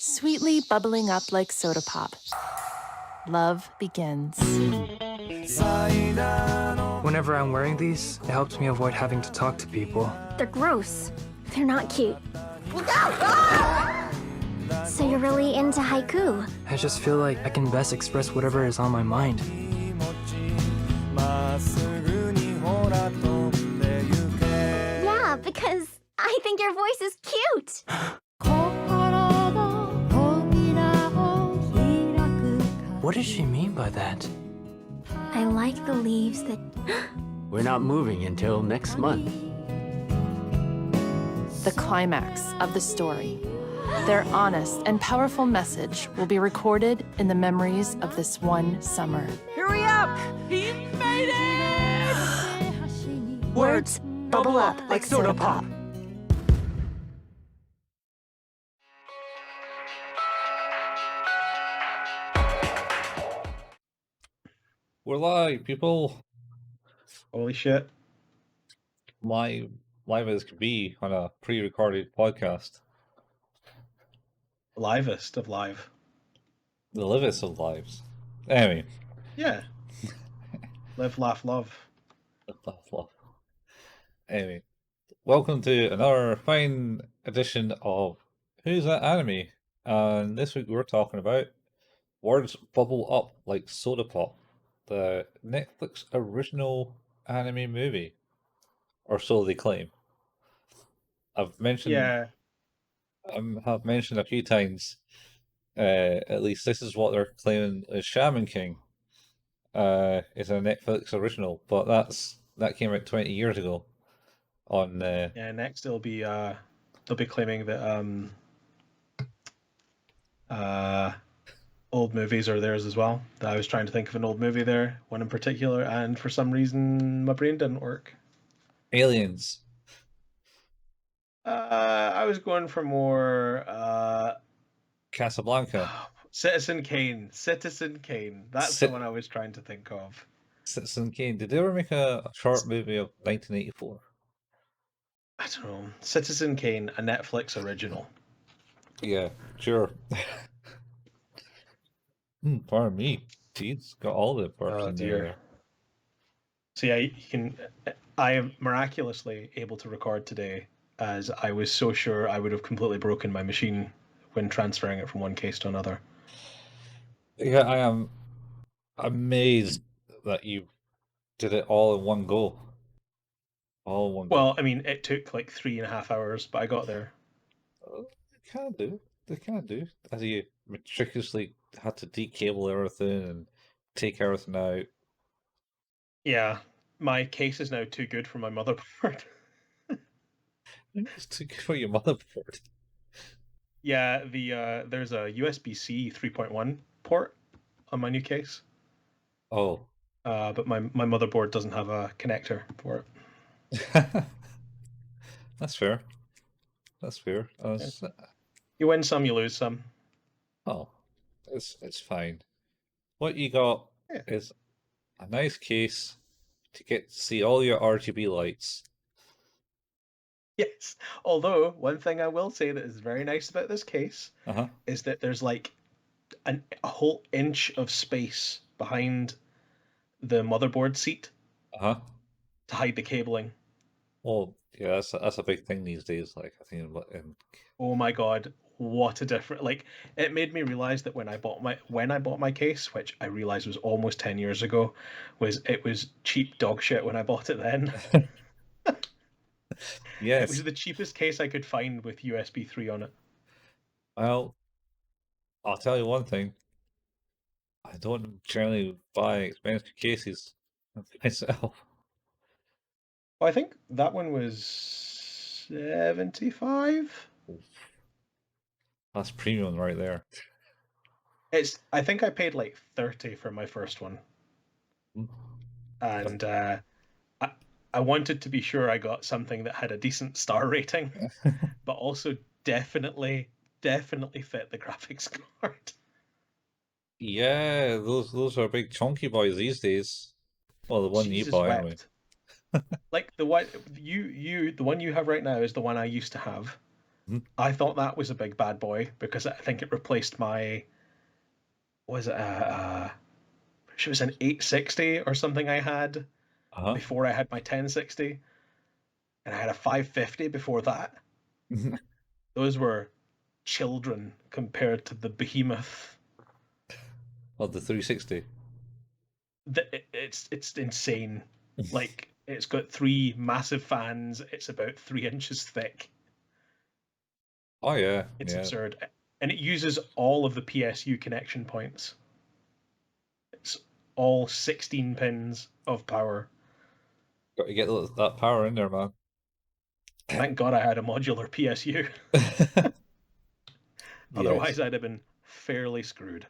sweetly bubbling up like soda pop. Love begins. Whenever I'm wearing these, it helps me avoid having to talk to people. They're gross. They're not cute. So you're really into haiku? I just feel like I can best express whatever is on my mind. Yeah, because I think your voice is cute. What does she mean by that? I like the leaves that... We're not moving until next month. The climax of the story. Their honest and powerful message will be recorded in the memories of this one summer. Hurry up! He made it! Words bubble up like soda pop. We're live, people. Holy shit. Live as could be on a pre-recorded podcast. Livest of live. The livest of lives. Anyway. Yeah. Live, laugh, love. Anyway. Welcome to another fine edition of Who's That Anime? And this week we're talking about Words Bubble Up Like Soda Pop, the Netflix original anime movie. Or so they claim. I've mentioned have mentioned a few times, at least this is what they're claiming is Shaman King is a Netflix original, but that came out 20 years ago on Yeah, next they'll be claiming that old movies are theirs as well. I was trying to think of an old movie there, one in particular, and for some reason my brain didn't work. Aliens. I was going for more Casablanca. Citizen Kane. That's the one I was trying to think of. Citizen Kane. Did they ever make a short movie of 1984? I don't know. Citizen Kane, a Netflix original. Yeah, sure. Pardon me. Jeez, got all the parts in there. So yeah, I am miraculously able to record today, as I was so sure I would have completely broken my machine when transferring it from one case to another. Yeah, I am amazed that you did it all in one go. All in one go. Well, I mean, it took like 3.5 hours, but I got there. They can do. As you meticulously had to decable everything and take everything out. Yeah, my case is now too good for my motherboard. It's too good for your motherboard. Yeah, there's a USB-C 3.1 port on my new case. Oh. But my motherboard doesn't have a connector for it. That's fair. You win some, you lose some. Oh, it's fine. What you got is a nice case to get to see all your RGB lights. Yes, although one thing I will say that is very nice about this case is that there's like a whole inch of space behind the motherboard seat to hide the cabling. Well, yeah, that's a big thing these days. Like, I think. Oh my god, what a different! Like, it made me realize that when I bought my case, which I realized was almost 10 years ago, it was cheap dog shit when I bought it then. Yes. It was the cheapest case I could find with USB 3 on it. Well, I'll tell you one thing. I don't generally buy expensive cases myself. Well, I think that one was 75. That's premium right there. I think I paid like 30 for my first one. And I wanted to be sure I got something that had a decent star rating, but also definitely fit the graphics card. Yeah, those are big chunky boys these days. Well, the one you buy anyway. Like the one you have right now is the one I used to have, I thought that was a big bad boy because I think it replaced my was it it was an 860 or something I had before I had my 1060, and I had a 550 before that. Those were children compared to the behemoth. Well, the 360. It's insane. Like, it's got 3 massive fans. It's about 3 inches thick. Oh yeah, It's yeah. absurd, and it uses all of the PSU connection points. It's all 16 pins of power. Got to get that power in there, man. Thank God I had a modular PSU. Otherwise, I'd have been fairly screwed.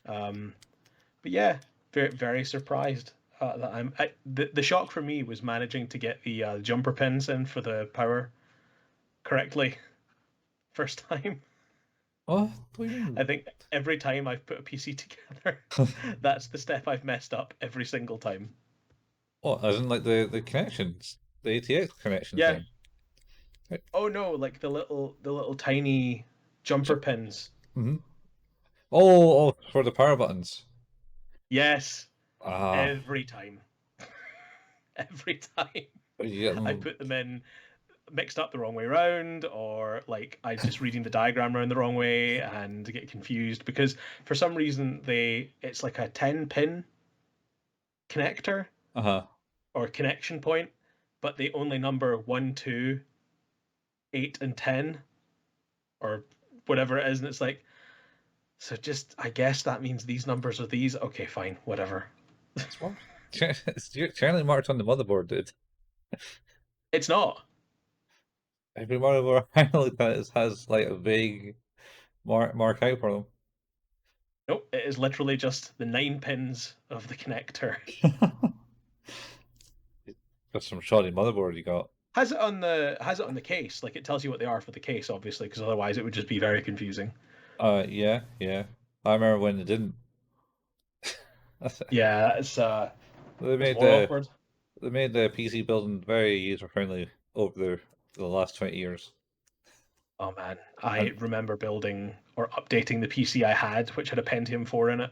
But yeah, very, very surprised that the shock for me was managing to get the jumper pins in for the power correctly first time. What do you mean? I think every time I've put a PC together, that's the step I've messed up every single time. What, as in like the connections, the ATX connection Yeah. thing? Oh no, like the little tiny jumper pins. Mm-hmm. Oh, for the power buttons. Yes. Ah, Every time. Every time. you get I them. put them in mixed up the wrong way around, or like I just reading the diagram around the wrong way and get confused because for some reason it's like a 10 pin connector or connection point, but they only number 1, 2, 8, and 10 or whatever it is, and it's like, so just I guess that means these numbers are these. Okay, fine, whatever. It's generally marked on the motherboard, dude. It's not. Every motherboard I looked at has like a big mark out for them. Nope, it is literally just the 9 pins of the connector. Just some shoddy motherboard you got. Has it on the case, like it tells you what they are for the case, obviously, because otherwise it would just be very confusing. Yeah. I remember when it didn't. Yeah, it's They made more awkward. they made the PC building very user friendly over the last 20 years. Oh man, I And remember building or updating the PC I had, which had a Pentium 4 in it,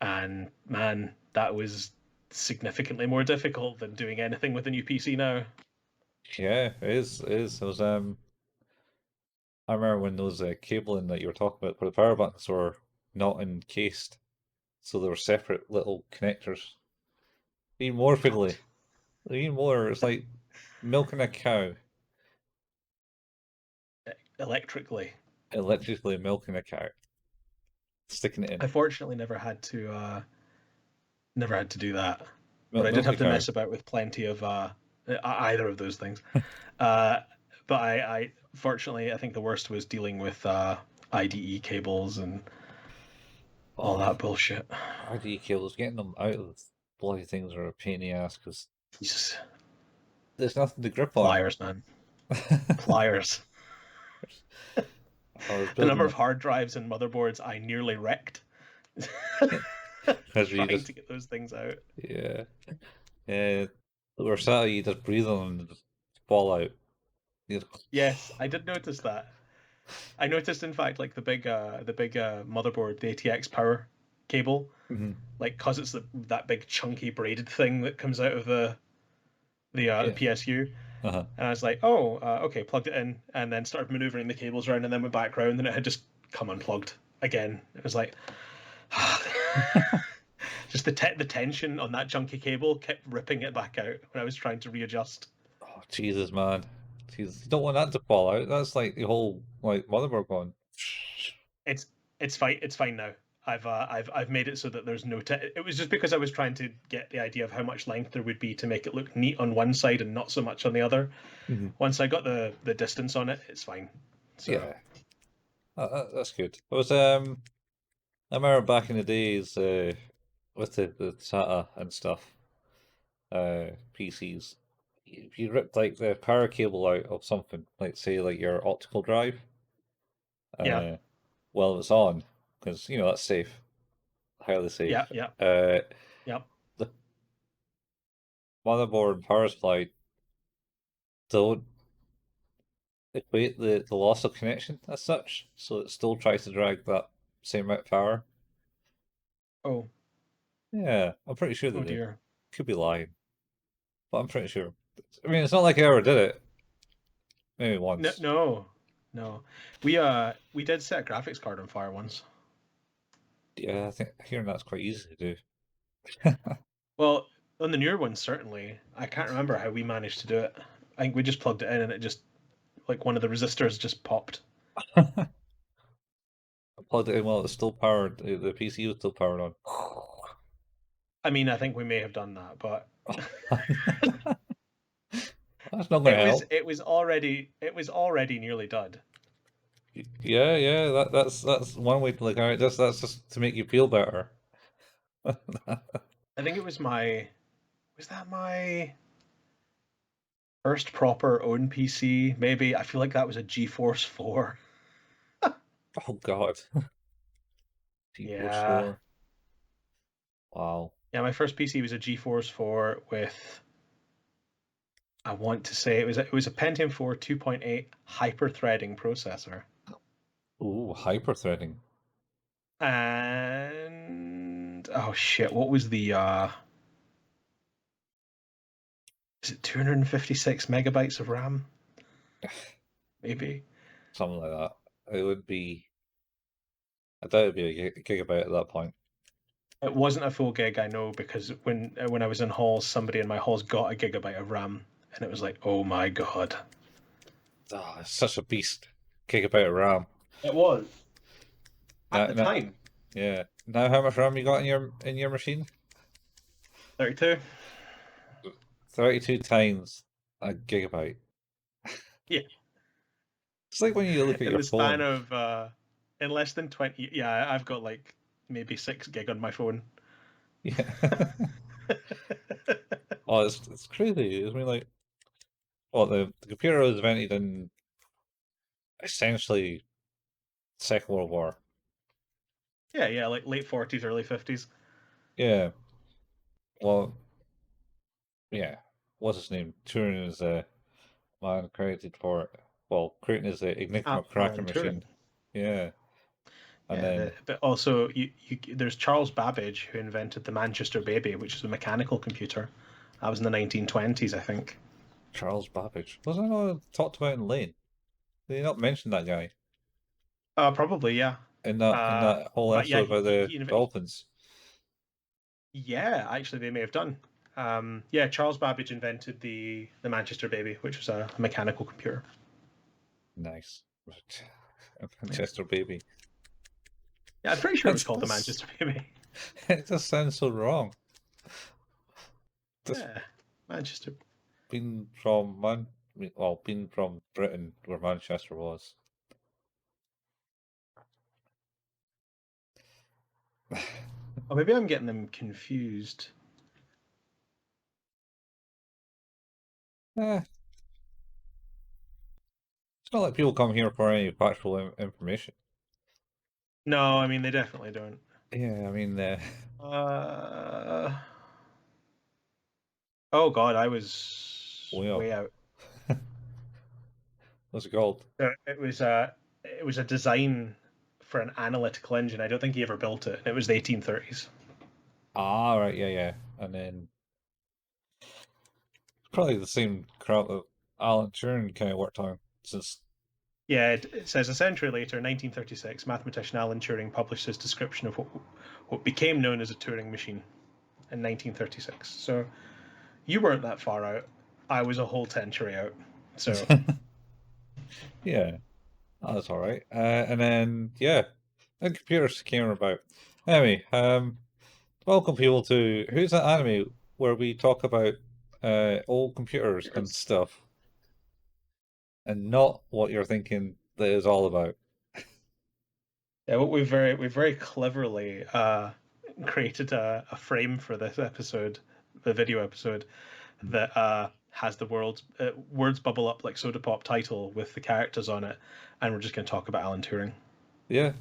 and man, that was significantly more difficult than doing anything with a new PC now. yeah, it is. It is. It was I remember when those cabling that you were talking about for the power buttons were not encased, so they were separate little connectors. Even more fiddly. Even more, it's like milking a cow, Electrically. electrically milking a cow, sticking it I in. fortunately never had to do that, but I did Milk a have to cow. mess about with plenty of either of those things. Uh, but I fortunately I think the worst was dealing with IDE cables and all Oh, that bullshit. RD cables, getting them out of bloody things are a pain in the ass because Jesus, there's nothing to grip on. pliers, man, pliers. I was The number building of hard drives and motherboards I nearly wrecked because you trying just to get those things out. yeah or sat you just breathe on them and just fall out. You just- Yes, I did notice that. I noticed, in fact, like the big motherboard, the ATX power cable, Mhm. like cause it's that big chunky braided thing that comes out of the PSU, Uh-huh. and I was like, oh, okay, plugged it in, and then started maneuvering the cables around, and then went back round, and it had just come unplugged again. It was like, just the tension on that chunky cable kept ripping it back out when I was trying to readjust. Oh Jesus, man. Jesus, you don't want that to fall out. That's like the whole like motherboard going. It's it's fine. It's fine now. I've made it so that there's no. It was just because I was trying to get the idea of how much length there would be to make it look neat on one side and not so much on the other. Mhm. Once I got the distance on it, it's fine. So Yeah, that's good. I was I remember back in the days with the SATA and stuff, PCs. If you ripped like the power cable out of something, like say like your optical drive, yeah, well it's on, because you know that's safe, highly yeah, safe. yeah, yeah. The motherboard and power supply don't equate the loss of connection as such, so it still tries to drag that same amount of power. Oh, Yeah, I'm pretty sure they oh do. dear. Could be lying, but I'm pretty sure. I mean, it's not like I ever did it. Maybe No, once. no. We did set a graphics card on fire once. Yeah, I think hearing that's quite easy to do. Well, on the newer ones, certainly. I can't remember how we managed to do it. I think we just plugged it in and it just, like, one of the resistors just popped. I plugged it in while it was still powered. The PC was still powered on. I mean, I think we may have done that, but That's not going to help. it was already nearly done. Yeah, yeah, that's one way to look at it. That's just to make you feel better. I think it was that my first proper own PC? Maybe. I feel like that was a GeForce 4. Oh God. GeForce Yeah. 4. Wow. Yeah, my first PC was a GeForce 4 with, I want to say it was a Pentium 4 2.8 hyper-threading processor. Ooh, hyper-threading. And oh shit, what was the is it 256 megabytes of RAM? Maybe. Something like that. It would be. I doubt it'd be a gigabyte at that point. It wasn't a full gig, I know, because when I was in halls, somebody in my halls got a gigabyte of RAM, and it was like, oh my god. Oh, it's such a beast. Gigabyte of RAM. It was at the Now, time. yeah. Now, how much RAM you got in your machine? 32. 32 times a gigabyte. Yeah. It's like when you look at In your the span phone. of in less than 20. Yeah, I've got like maybe 6 gig on my phone. Yeah. Oh, it's crazy. I mean, like, well, the computer was invented in essentially Second World War. Yeah, like late 40s, early 50s. Yeah. Well, yeah. What's his name? Turing is a man credited for, well, creating his Enigma cracker Alan Turing. machine. Yeah. And Yeah, then but also there's Charles Babbage who invented the Manchester Baby, which is a mechanical computer. That was in the 1920s, I think. Charles Babbage. Wasn't I talked about in Lane? Did he not mention that guy Probably, yeah. in that whole But yeah, episode about the he dolphins? yeah, actually they may have done. Yeah, Charles Babbage invented the Manchester Baby, which was a mechanical computer. Nice. Manchester Baby. Yeah, I'm pretty sure it was called the Manchester Baby. It just sounds so wrong. Just Yeah, Manchester. being being from Britain, where Manchester was. Or maybe I'm getting them confused. Eh, it's not like people come here for any factual information. No, I mean they definitely don't. Yeah, I mean, Oh god, I was well, way out. what's it called? It was a design for an analytical engine. I don't think he ever built it. It was the 1830s. Ah, right, yeah. And then probably the same crap that Alan Turing kind of worked on since. Yeah, it says a century later, 1936, mathematician Alan Turing published his description of what became known as a Turing machine in 1936. So you weren't that far out. I was a whole century out. So Yeah, that's all right. And then and computers came about. Anyway, welcome people to Who's That Anime, where we talk about old computers and stuff, and not what you're thinking that is all about. yeah, what we've very cleverly created a frame for this episode, the video episode, that has the words bubble up like soda pop title with the characters on it, and we're just going to talk about Alan Turing. Yeah,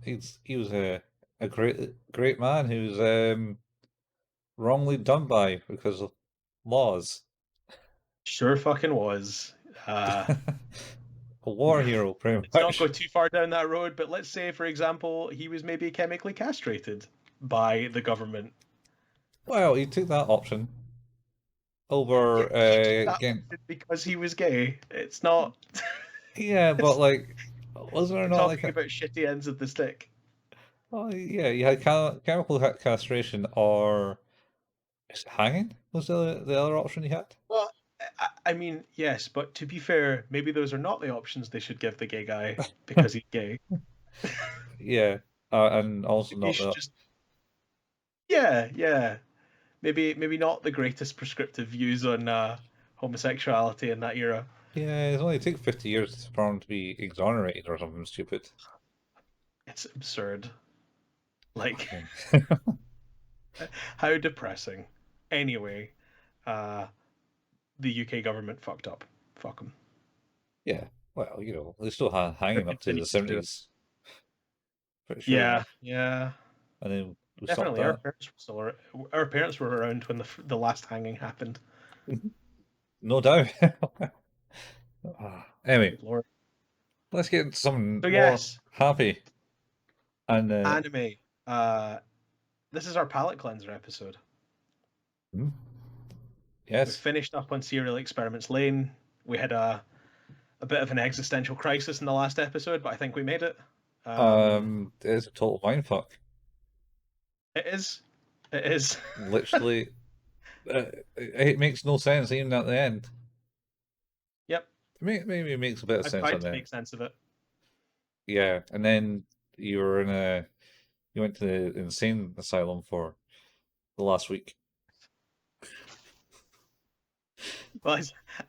he was a great man who's wrongly done by because of laws. Sure fucking was. a war hero, pretty Let's not much. go too far down that road, but let's say, for example, he was maybe chemically castrated by the government. Well, he took that option over He took that again. option because he was gay. It's not. Yeah, but like, wasn't there We're not like talking a? about shitty ends of the stick. Oh yeah, you had chemical castration or is it hanging was the other option you had. Well, I mean, yes, but to be fair, maybe those are not the options they should give the gay guy because he's gay. Yeah, and also He not should the. just. Yeah, yeah. Maybe not the greatest prescriptive views on homosexuality in that era. Yeah, it's only took 50 years for him to be exonerated or something stupid. It's absurd. Like, Okay. how depressing. Anyway, the UK government fucked up. Fuck them. Yeah, well, they still had hanging up to the Continues to do it. 70s. Pretty sure. Yeah, yeah. And then we stopped Definitely, our that. parents were still our parents were around when the last hanging happened. No doubt. Anyway, Lord. let's get into something So more yes, happy. And anime. This is our palate cleanser episode. We yes, finished up on Serial Experiments Lane. We had a bit of an existential crisis in the last episode, but I think we made it. it's a total mindfuck. It is. It is. Literally, it makes no sense even at the end. Yep. Maybe it makes a bit of I sense tried at to the make end. sense of it. Yeah, and then you went to the insane asylum for the last week. Well,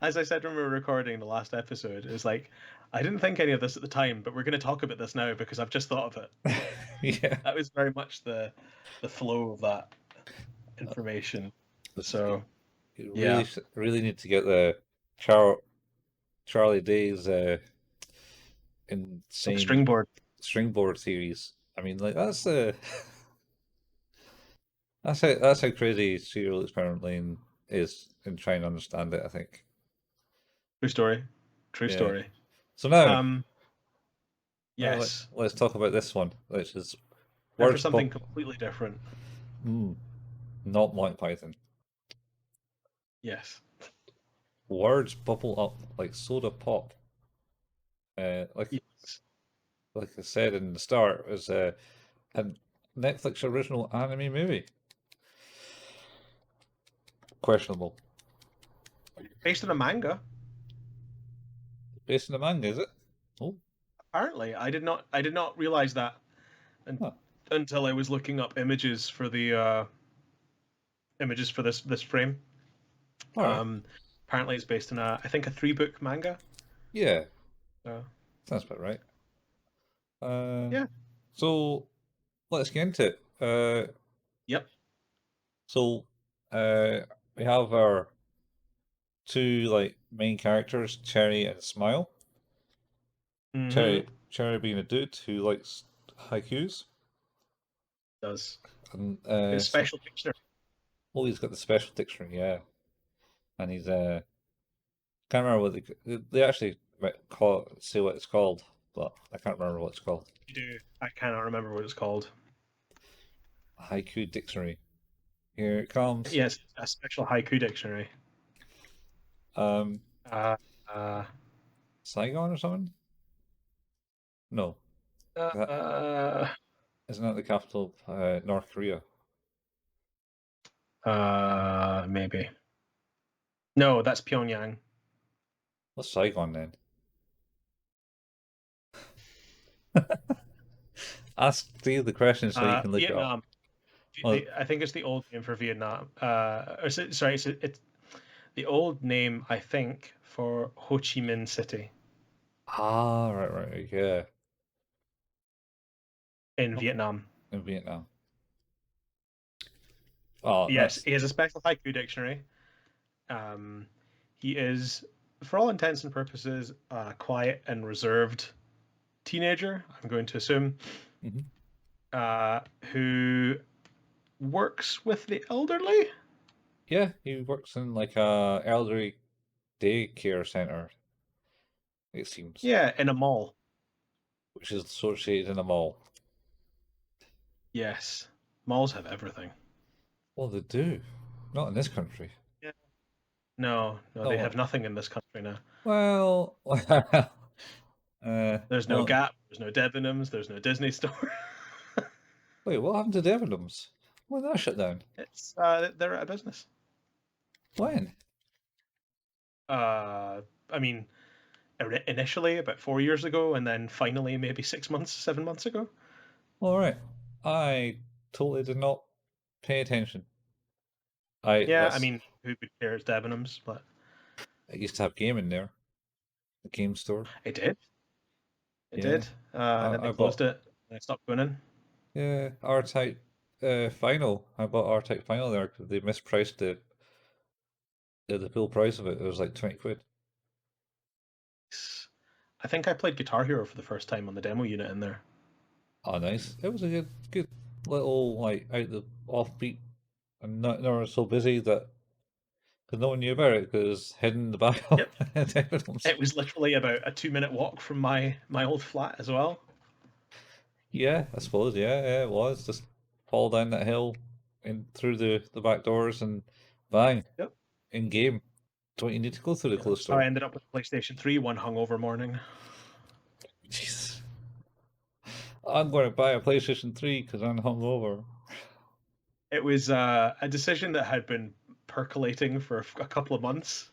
as I said when we were recording the last episode, it's like I didn't think any of this at the time, but we're going to talk about this now because I've just thought of it. Yeah, That was very much the flow of that information. So you yeah, really need to get the Charlie Day's insane stringboard. stringboard series. I mean, like that's how crazy Serial Experiment Lane is in trying to understand it. I think. True story. True Yeah. story. So now, Now yes. let's talk about this one, which is Now for words something completely different. not Monty Python. Yes. Words bubble up like soda pop. Like Yes. like I said in the start, it was a Netflix original anime movie. Questionable. Based on a manga. Based on a manga, is it? Oh, Apparently, I did not realize that until I was looking up images for the images for this frame. right. Apparently, it's based on I think a 3-book manga. Yeah, So sounds about right. yeah. So let's get into it. Yep. So we have our two main characters, Cherry and Smile. Mm-hmm. Cherry being a dude who likes haikus. Does. And His special dictionary. Oh, he's got the special dictionary, yeah. And he's can't remember what they actually say what it's called, but I can't remember what it's called. You do. I cannot remember what it's called. Haiku dictionary. Here it comes. Yes, a special haiku dictionary. Saigon or something? No. Isn't that the capital of North Korea? Maybe. No, that's Pyongyang. What's Saigon then? Ask Steve the question so you can look Vietnam. it up. I think it's the old name for Vietnam. Sorry, it's the old name, I think, for Ho Chi Minh City. Ah, right, yeah. In Vietnam. In Vietnam. Oh, yes, he has a special haiku dictionary. He is, for all intents and purposes, a quiet and reserved teenager, I'm going to assume, who works with the elderly. Yeah, he works in a elderly daycare center. it seems. Yeah, in a mall. Which is associated in a mall. Yes. Malls have everything. Well, they do. Not in this country. Yeah. No, Oh, they well. have nothing in this country now. Well, There's no Gap, there's no Debenhams, there's no Disney Store. Wait, what happened to Debenhams? When did that shut down? It's they're out of business. When? I mean, initially about 4 years ago, and then finally maybe 6 months, 7 months ago. All right, I totally did not pay attention. I mean, who would care? It's Debenhams, but I used to have game in there, the game store. it did. It Yeah, did. And then they I closed bought. it, and I stopped going in. Yeah, R-Type Final. I bought R-Type Final there because they mispriced the full price of it. It was like 20 quid. I think I played Guitar Hero for the first time on the demo unit in there. Oh, nice. It was a good little like out the offbeat and not so busy that because no one knew about it because hidden in the back of Yep. Debenhams. It was literally about a 2-minute walk from my old flat as well. Yeah, I suppose. Yeah, it was just fall down that hill in through the back doors and bang, Yep. in game. Don't you need to go through the closed So I door? ended up with PlayStation 3 one hungover morning. Jesus. I'm going to buy a PlayStation 3 because I'm hungover. It was a decision that had been percolating for a couple of months.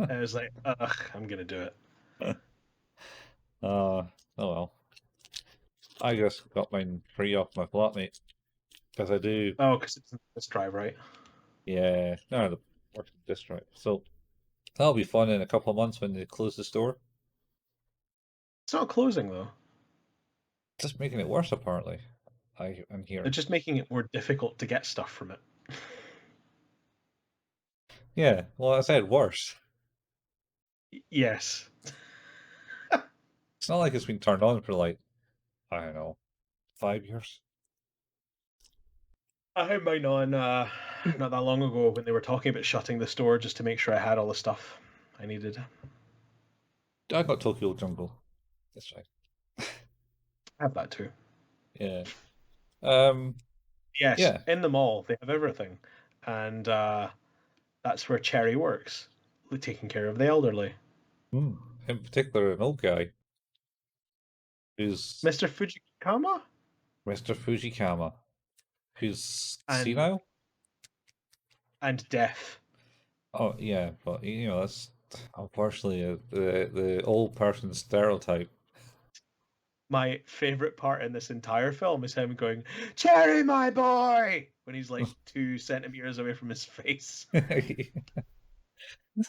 I was like, ugh, I'm going to do it. Oh well. I just got mine free off my flatmate because I do. Oh, because it's this drive, right? Yeah, no, the working disk drive. So that'll be fun in a couple of months when they close the store. It's not closing, though. Just making it worse, apparently. I'm They're hearing. just making it more difficult to get stuff from it. Yeah, well, I said worse. Yes. It's not like it's been turned on for like, I don't know, 5 years. I had mine on not that long ago when they were talking about shutting the store just to make sure I had all the stuff I needed. I got Tokyo Jungle. That's right. I have that too. Yeah. Yes, Yeah. in the mall they have everything, and that's where Cherry works, taking care of the elderly. In particular, an old guy who's Mr. Fujiyama Mr. Fujiyama, who's and senile. and deaf. Oh yeah, but that's unfortunately the old person stereotype. My favorite part in this entire film is him going, "Cherry, my boy," when he's like 2 centimeters away from his face.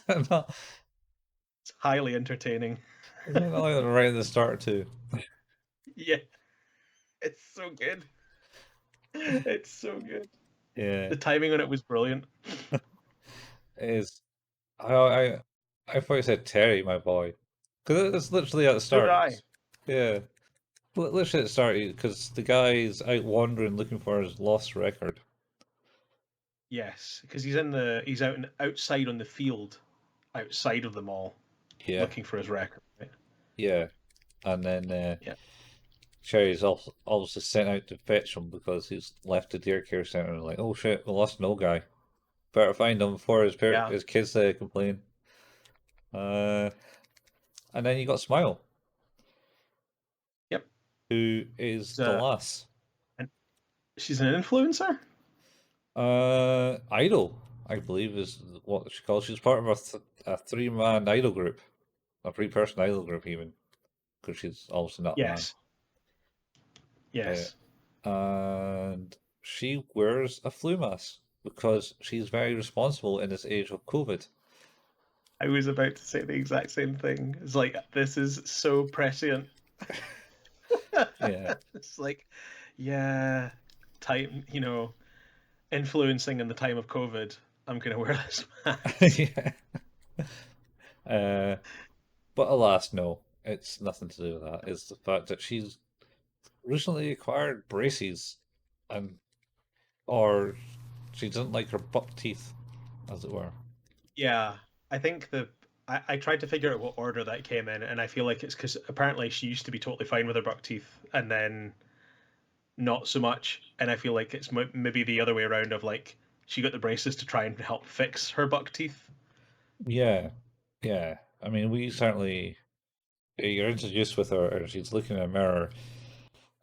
Not, It's highly entertaining. not like right at the start too. Yeah, it's so good. It's so good. Yeah, The timing on it was brilliant. is I thought you said Terry, my boy, because it's literally at the So did start. I. Yeah, literally at the start because the guy's out wandering looking for his lost record. Yes, because he's outside on the field, outside of the mall, Yeah, looking for his record. Right? yeah, and then Yeah. Cherry's also obviously sent out to fetch him because he's left the deer care center and like, oh shit, we lost an old guy. Better find him before Yeah. his kids complain. And then you got Smile. Yep. Who is the lass? She's an influencer. Idol, I believe, is what she calls. She's part of a three-man idol group, a three-person idol group, even, because she's also not Yes. a man. Yes. And she wears a flu mask because she's very responsible in this age of COVID. I was about to say the exact same thing. It's like, this is so prescient. Yeah. It's like, yeah, time, influencing in the time of COVID, I'm going to wear this mask. Yeah. But alas, no, it's nothing to do with that. It's the fact that she's recently acquired braces, or she doesn't like her buck teeth, as it were. Yeah, I think I tried to figure out what order that came in, and I feel like it's because apparently she used to be totally fine with her buck teeth, and then not so much. And I feel like it's maybe the other way around of like she got the braces to try and help fix her buck teeth. Yeah, yeah. I mean, we certainly you're introduced with her, and she's looking in a mirror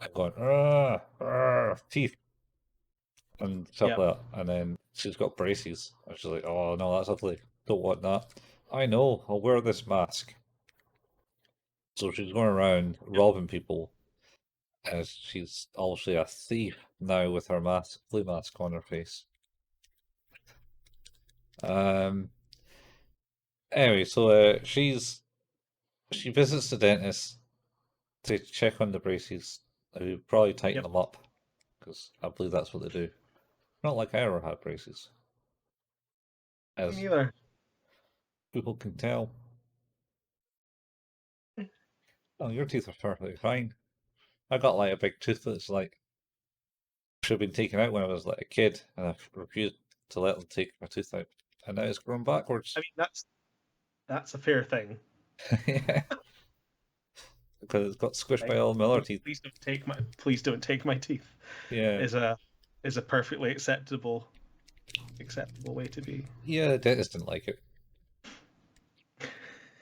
and going, teeth and stuff Yeah. like that. And then she's got braces, and she's like, oh no, that's ugly. Don't want that. I know. I'll wear this mask. So she's going around robbing people, as she's obviously a thief now with her mask, flea mask on her face. Um. Anyway, so she visits the dentist to check on the braces. Who probably tighten Yep. them up, because I believe that's what they do. Not like I ever had braces, Me as neither. people can tell. Oh, your teeth are perfectly fine. I got like a big tooth that's like should have been taken out when I was like a kid, and I refused to let them take my tooth out, and now it's grown backwards. I mean, that's a fair thing. Yeah, because it's got squished by Right? all my other teeth. Please don't take my teeth. Yeah, Is a perfectly acceptable way to be. yeah, the dentist didn't like it.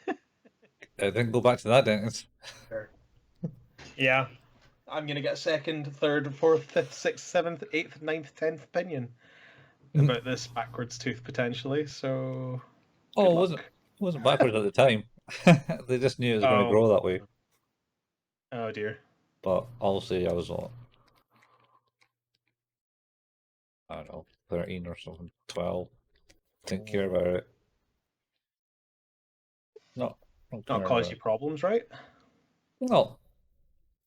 I didn't go back to that dentist. Sure. Yeah. I'm gonna get a second, third, fourth, fifth, sixth, seventh, eighth, ninth, 10th opinion about this backwards tooth potentially. So Oh, good it luck. wasn't backwards at the time. They just knew it was going to Oh. grow that way. Oh dear. But obviously, I was I don't know, 13 or something, 12. Didn't care about it. Not Not caring cause about you it. problems, right? Not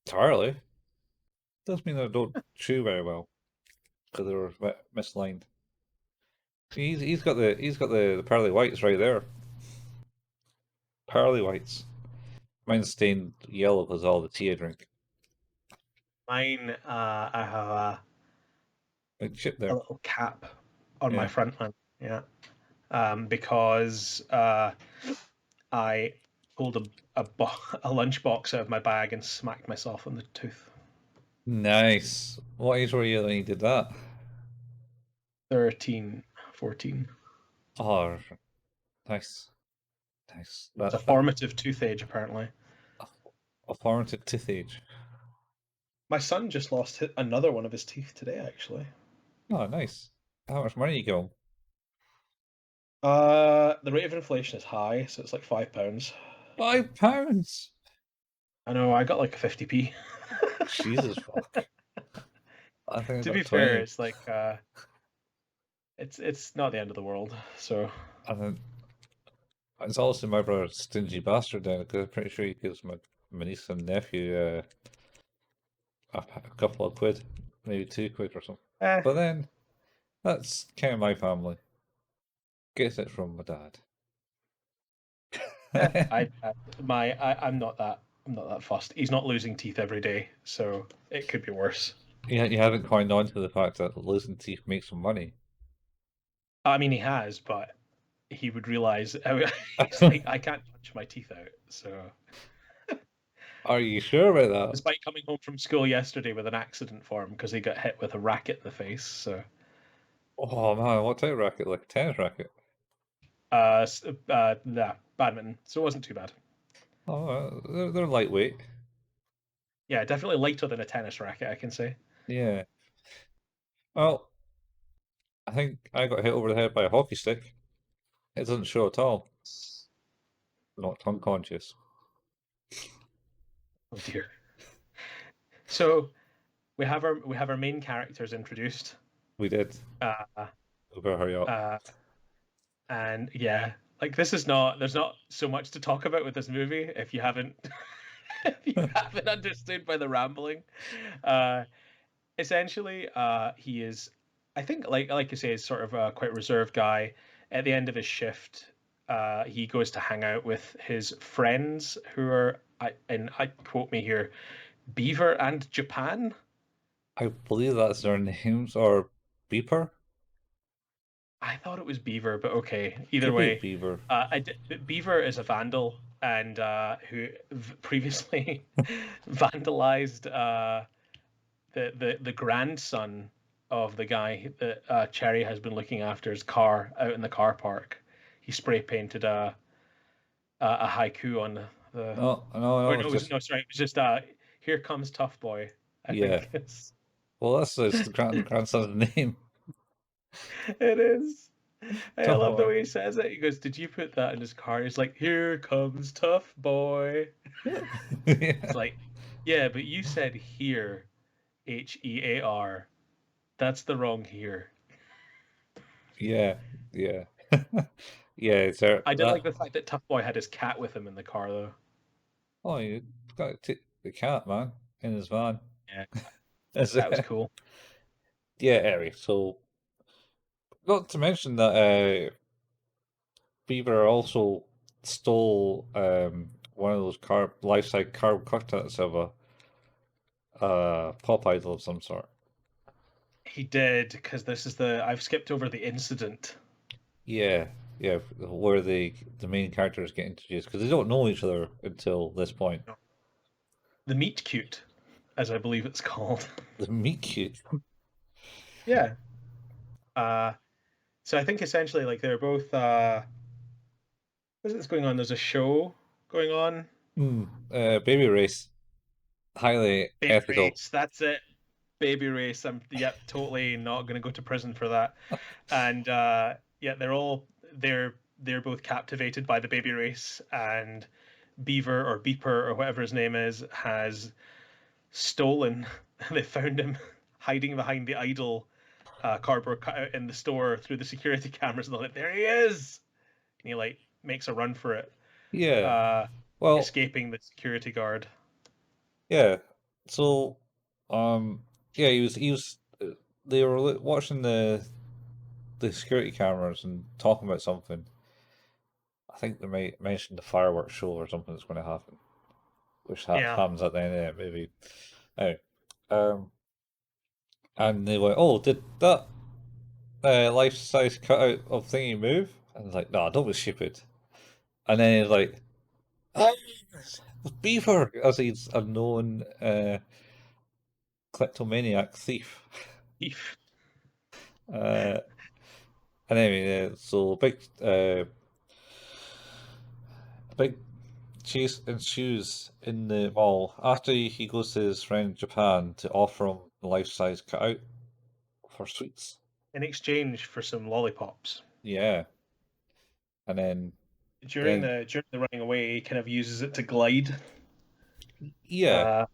entirely. Doesn't mean I don't chew very well, because they were misaligned. He's got the pearly whites right there. Pearly whites. Mine's stained yellow because of all the tea I drink. Mine, I have a Like chip a there. little cap on my Yeah. front one. Yeah. Because I pulled a lunchbox out of my bag and smacked myself on the tooth. Nice. What age were you when you did that? 13, 14. Oh, nice. Nice. It's a That formative tooth age, apparently. a formative tooth age. My son just lost another one of his teeth today, actually. Oh, nice. How much money you give him? The rate of inflation is high, so it's like £5. £5. I know, I got like a 50p. Jesus fuck. I think I To got be fair, 20. it's like it's not the end of the world. So And then it's also my brother's stingy bastard then, because I'm pretty sure he gives my niece and nephew a couple of quid, maybe 2 quid or something. But then that's kind of my family. Gets it from my dad. I'm not that fussed. He's not losing teeth every day, so it could be worse. You haven't coined on to the fact that losing teeth makes some money. I mean, he has, but he would realize he's like, I can't punch my teeth out. So, Are you sure about that? despite coming home from school yesterday with an accident for him because he got hit with a racket in the face. So, Oh man, what type of racket? Like a tennis racket? nah, badminton. So it wasn't too bad. Oh, they're lightweight. Yeah, definitely lighter than a tennis racket, I can say. Yeah. Well, I think I got hit over the head by a hockey stick. It doesn't show at all. Not unconscious. Oh dear. So we have our main characters introduced. We did. We better hurry up. And yeah, like there's not so much to talk about with this movie if you haven't if you haven't understood by the rambling. Essentially, he is, I think, like you say, is sort of a quite reserved guy. At the end of his shift, he goes to hang out with his friends who are, I quote me here, Beaver and Japan. I believe that's their names, or Beeper. I thought it was Beaver, but okay. Either Could be way, Beaver. Beaver is a vandal and who previously vandalized the grandson of the guy that Cherry has been looking after's car out in the car park. He spray painted a haiku on the. No, Or no, it's just no, sorry, it was just "Here Comes Tough Boy." I yeah. think it's. Well, that's the grandson's name. It is. Hey, I Tough love the boy. way he says it. He goes, "Did you put that in his car?" He's like, "Here comes Tough Boy." It's Yeah. like, yeah, but you said here, HEAR. That's the wrong here. Yeah. Yeah. Yeah. So I did that. like the fact that Tough Boy had his cat with him in the car, though. Oh, you got to take the cat, man, in his van. Yeah, Is that was it? cool. Yeah. Anyway, so not to mention that Beaver also stole one of those life-size carbon cutlets of a pop idol of some sort. He did, because this is I've skipped over the incident. Yeah, yeah, where the main characters get introduced because they don't know each other until this point. The meet cute, as I believe it's called. The meet cute. Yeah. So I think essentially, like, they're both. What's this going on? There's a show going on. Baby race, highly Baby ethical. race. That's it. Baby race. I'm totally not going to go to prison for that. And yeah, they're both captivated by the baby race, and Beaver or Beeper or whatever his name is has stolen. They found him hiding behind the idol cardboard cutout in the store through the security cameras. And they're like, "There he is!" And he like makes a run for it, Yeah. Well, escaping the security guard. yeah. So, yeah, he was. They were watching the security cameras and talking about something. I think they might mention the fireworks show or something that's going to happen, which Yeah. happens at the end of that movie. Anyway, and they went, "Oh, did that life-size cutout of thingy move?" And it's like, "No, don't be stupid." And then he's like, "Ah, Beaver," as he's a known kleptomaniac thief. Thief. And anyway, so big chase ensues in the mall after he goes to his friend in Japan to offer him a life-size cutout for sweets. In exchange for some lollipops. Yeah, and then During the running away, he kind of uses it to glide. yeah,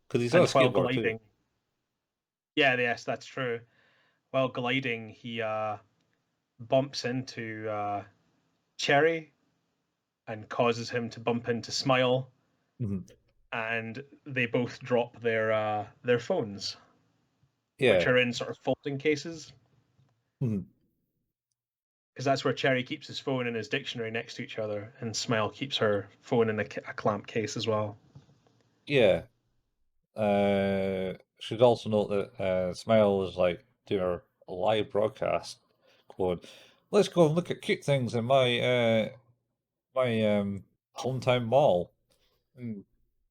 because he's on a And while skateboard gliding, too. yeah, yes, that's true. While gliding, he bumps into Cherry and causes him to bump into Smile, and they both drop their phones, which Yeah, are in sort of folding cases. Mhm. Because that's where Cherry keeps his phone and his dictionary next to each other, and Smile keeps her phone in a clamp case as well. yeah. Should also note that Smile is like doing a live broadcast, going, "Let's go and look at cute things in my hometown mall." And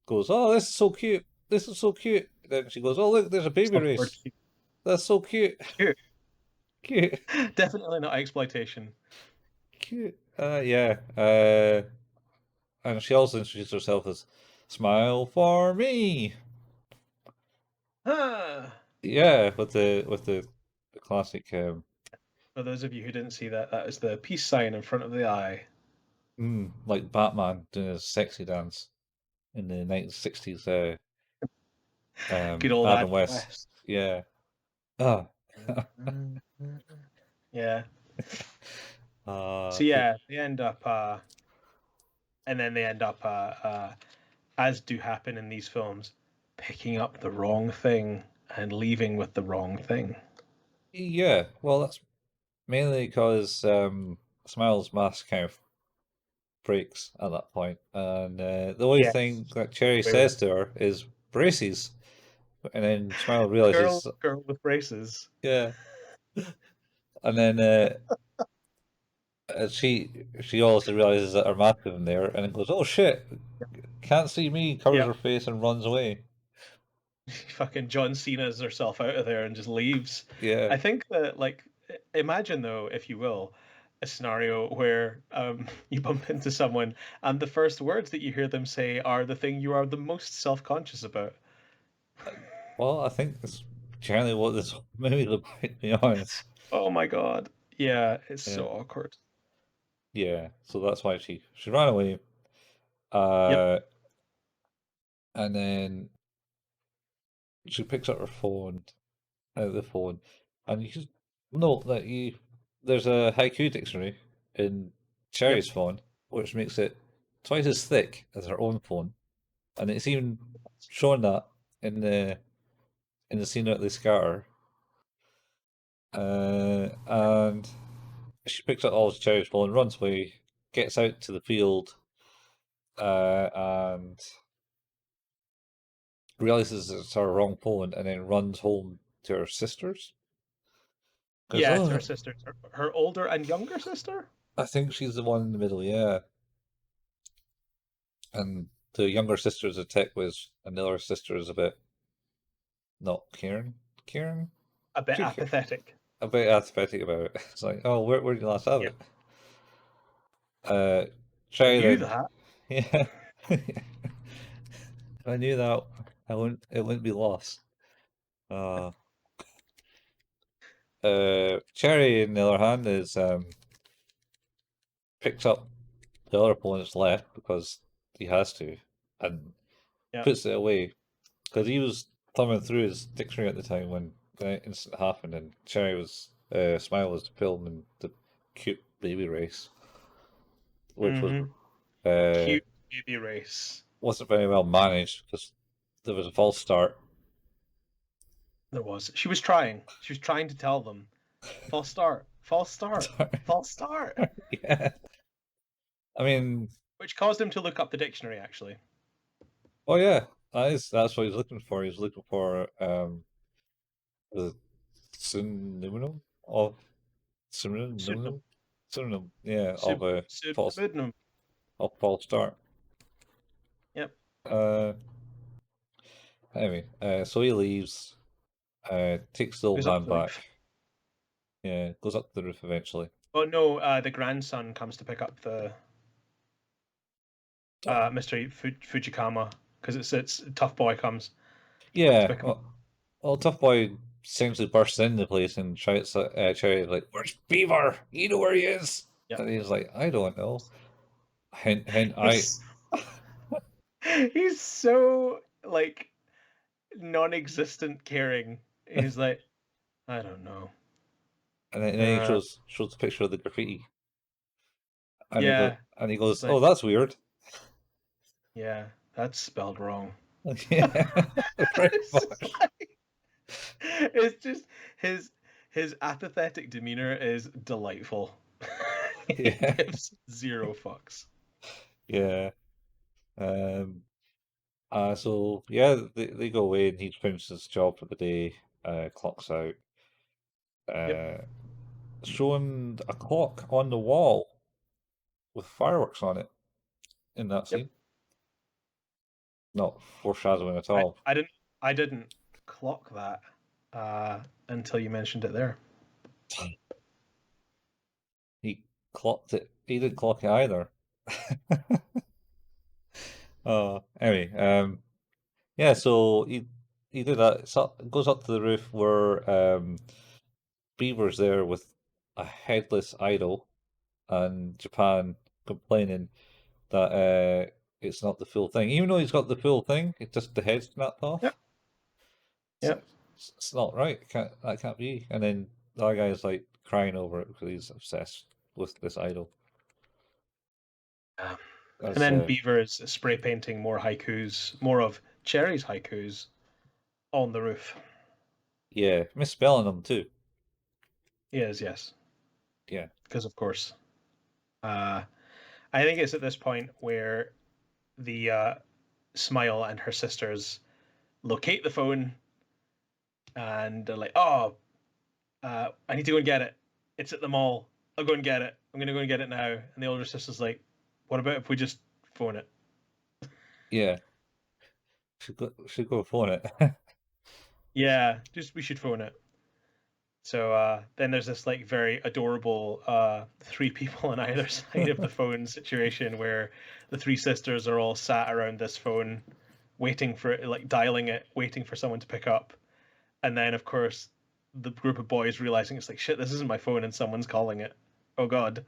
goes, "Oh, this is so cute! This is so cute!" Then she goes, "Oh, look, there's a baby Some word race. That's so cute, cute. cute, Definitely not exploitation. cute." Yeah. And she also introduced herself as "Smile for me." Ah. Yeah, with the classic For those of you who didn't see that, that is the peace sign in front of the eye. like Batman doing his sexy dance in the 1960s. Good old Adam Adam West. West. Yeah. Ah. Yeah. Uh, So yeah, they end up, and then they end up, as do happen in these films, picking up the wrong thing and leaving with the wrong thing. yeah. Well, that's mainly because Smile's mask kind of breaks at that point, and the only Yes. thing that Cherry Wait. says to her is braces, and then Smile Girl realizes, with braces. yeah. And then she also realizes that her map isn't there, and then goes, "Oh shit! Can't see me." Covers Yep. her face and runs away. Fucking John Cena's herself out of there and just leaves. Yeah. I think that, like, imagine though, if you will, a scenario where you bump into someone and the first words that you hear them say are the thing you are the most self-conscious about. Well, I think that's generally what this movie's about, to be honest. Oh my god. Yeah, it's Yeah. so awkward. Yeah. So that's why she ran away. Yep. And then she picks up her phone, the phone, and you just note that there's a haiku dictionary in Yep. Cherry's phone, which makes it twice as thick as her own phone, and it's even shown that in the scene that they scatter. And she picks up all Cherry's phone, runs away, gets out to the field, and realizes it's her wrong phone, and then runs home to her sisters. Because Yeah, to her oh, sisters. Her older and younger sister? I think she's the one in the middle, yeah. And the younger sister is a tech whiz, and the other sister is a bit not caring. Caring? A bit She care- apathetic. A bit apathetic about it. It's like, oh, where did you last have Yep. it? I Try knew then. that. Yeah. If I knew that, it wouldn't be lost. Uh, Cherry, on the other hand, is picks up the other opponent's left because he has to, and Yeah. puts it away because he was thumbing through his dictionary at the time when the incident happened, and Cherry was Smile was filming the cute baby race, which was Mm-hmm. uh, Cute baby race. wasn't very well managed because there was a false start. There was. She was trying. She was trying to tell them. False start. False start. False start. Yeah, I mean, Which caused him to look up the dictionary, actually. oh yeah, that's what he's looking for. He's looking for the synonym of Pseudonym. synonym, yeah, of a false Pseudonym. false start. Yep. Uh, anyway, so he leaves, takes the old Goes up man to the back. roof. Yeah, goes up the roof eventually. Oh no, the grandson comes to pick up the Mr. Fujikama, because it's Tough Boy comes to Yeah, pick him up. well, Tough Boy essentially bursts into the place and shouts at Cherry like, "Where's Beaver? You know where he is?" Yep. And he's like, "I don't know." Hint, hint. He's so, like, non-existent caring. He's like, I don't know. And then he Uh, shows the picture of the graffiti, and yeah, he goes, like, "Oh, that's weird." yeah, that's spelled wrong. Yeah, pretty It's just much. like, it's just his apathetic demeanor is delightful. He Yeah, gives zero fucks. yeah. So yeah, they go away and he's finished his job for the day. Clocks out. Yep. Showing a clock on the wall with fireworks on it in that Yep. scene. Not foreshadowing at I, all. I didn't clock that until you mentioned it there. He clocked it. He didn't clock it either. Anyway, yeah. So he did that. So goes up to the roof where Beaver's there with a headless idol, and Japan complaining that it's not the full thing. Even though he's got the full thing, it's just the head's snapped off. Yep. Yep. It's not right. That can't be. And then the other guy's like crying over it because he's obsessed with this idol. And then Beaver is spray painting more haikus, more of Cherry's haikus on the roof. Yeah, misspelling them too. He is, yes. Yeah. Because of course. I think it's at this point where the Smile and her sisters locate the phone and they're like, oh, I need to go and get it. It's at the mall. I'll go and get it. I'm gonna go and get it now. And the older sister's like, what about if we just phone it? Yeah. Should go phone it. Yeah, we should phone it. So then there's this like very adorable three people on either side of the phone situation where the three sisters are all sat around this phone waiting for it, like dialing it, waiting for someone to pick up. And then of course the group of boys realizing it's like, shit, this isn't my phone and someone's calling it. Oh god.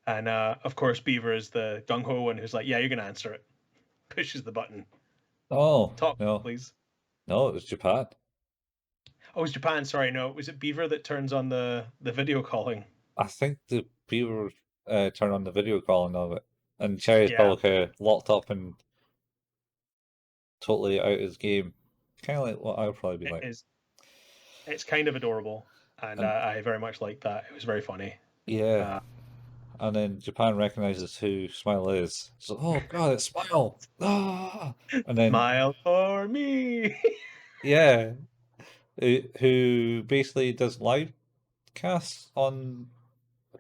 And of course Beaver is the gung-ho one who's like, yeah, you're gonna answer it. Pushes the button. Oh, Talk, no. please. No, it was Japan. Oh, it's Japan. Sorry, no. Was it Beaver that turns on the video calling? I think the people turn on the video calling of it, and Cherry's Yeah, probably kind of locked up and totally out of his game. Kind of like what I would probably be it like. is. It's kind of adorable, and And I very much liked that. It was very funny. yeah, Uh, and then Japan recognizes who Smile is. So, oh god, it's Smile! Ah! And then Smile for me. yeah, who basically does live casts on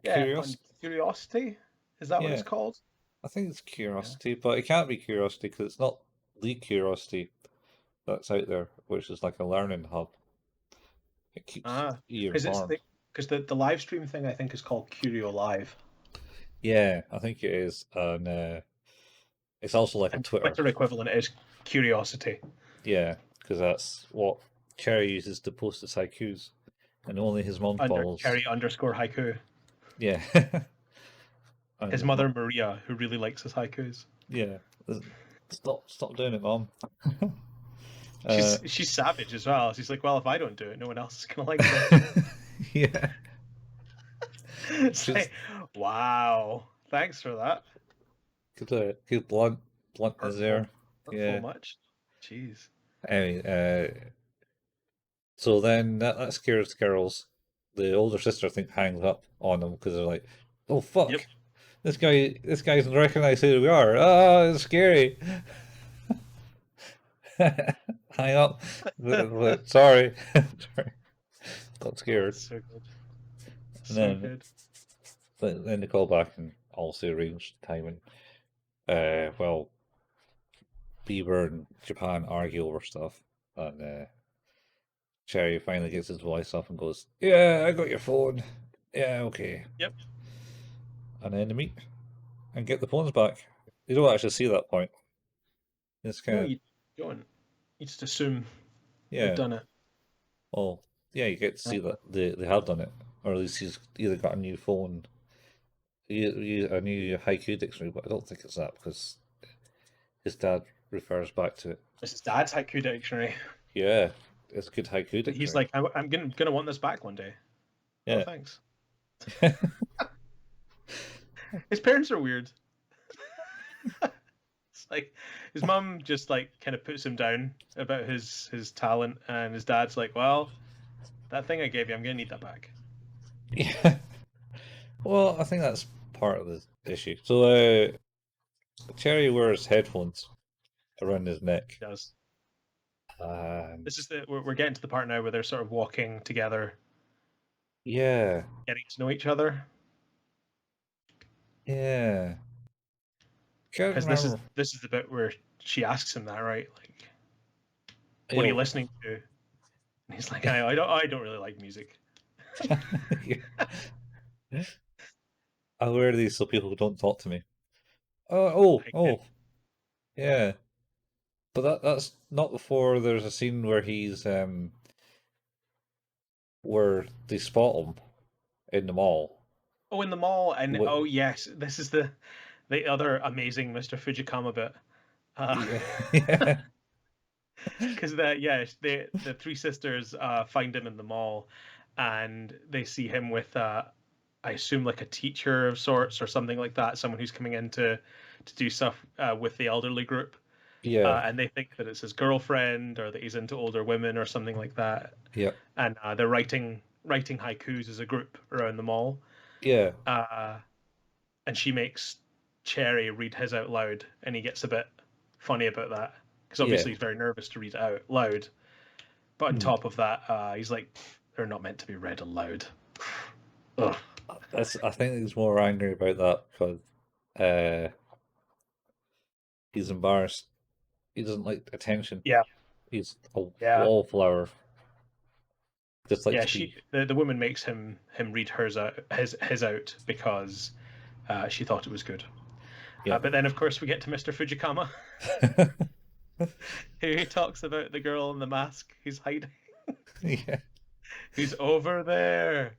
Yeah, on Curious. Curiosity. Is that what it's Yeah, called? I think it's Yeah. Curiosity, but it can't be Curiosity because it's not the Curiosity that's out there, which is like a learning hub. It keeps Ah, you because it's informed. the live stream thing I think is called Curio Live, Yeah, I think it is, and it's also like a and Twitter. Twitter equivalent is Curiosity. Yeah, because that's what Cherry uses to post his haikus, and only his mom Under follows. Cherry_haiku. Yeah, His and mother Maria, who really likes his haikus. yeah, stop doing it, mom. She's savage as well. She's like, well, if I don't do it, no one else is gonna like them. Yeah, It's just like, wow, thanks for that. good blunt is there. Hurtful Yeah. much. Jeez. Anyway, so then that scares the girls. The older sister, I think, hangs up on them because they're like, "Oh fuck, Yep. this guy doesn't recognize who we are. Ah, it's scary." Hang up. Sorry, sorry, got scared. So good. And So good. then they call back and also arrange the time and well, Bieber and Japan argue over stuff, and Cherry finally gets his voice up and goes, "Yeah, I got your phone. Yeah, okay." Yep. And then they meet and get the phones back. You don't actually see that point. It's kind No, of you don't. You just assume they've yeah. done it. Well, yeah, you get to see that they have done it, or at least he's either got a new phone, a new haiku dictionary, but I don't think it's that because his dad refers back to it. This is Dad's haiku dictionary. Yeah, it's a good haiku dictionary. He's like, I'm gonna want this back one day. Yeah. Oh, thanks. His parents are weird. It's like his mum just like kind of puts him down about his talent, and his dad's like, well, that thing I gave you, I'm gonna need that back. Yeah. Well, I think that's part of the issue. So, Cherry wears headphones around his neck. He does. And This is we're getting to the part now where they're sort of walking together, yeah, getting to know each other. yeah. Can't Because remember. this is the bit where she asks him that, right? Like, what are you listening to? And he's like, I don't really like music. I wear these so people don't talk to me. Oh, yeah. But that's not before there's a scene where he's where they spot him in the mall. Oh, in the mall, and What? oh yes, this is the other amazing Mr. Fujiyama bit. Yeah. Because the three sisters find him in the mall, and they see him with I assume like a teacher of sorts or something like that, someone who's coming in to do stuff with the elderly group. Yeah. And they think that it's his girlfriend or that he's into older women or something like that. Yeah. And they're writing haikus as a group around the mall. Yeah. And she makes Cherry read his out loud, and he gets a bit funny about that because obviously he's very nervous to read it out loud. But on top of that, he's like, they're not meant to be read aloud. Ugh. I think he's more angry about that because he's embarrassed. He doesn't like attention. Yeah, He's a yeah, wallflower. Just like yeah. to be. The woman makes him read hers out, his out because she thought it was good. Yeah. But then, of course, we get to Mr. Fujikama, who talks about the girl in the mask who's hiding. Yeah. Who's over there?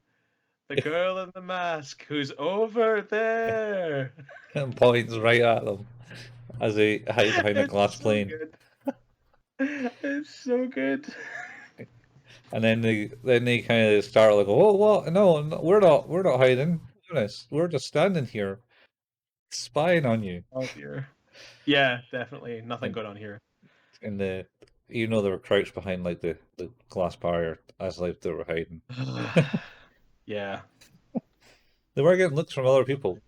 The girl in the mask who's over there. And points right at them as they hide behind a glass It's so plane. good. It's so good. And then they kind of start like, oh, what? No, no, we're not hiding. Honest, we're just standing here, spying on you. Oh dear. Yeah, definitely nothing And going on here. in the, even though they were crouched behind like the glass barrier, as like they were hiding, Yeah. they were getting looks from other people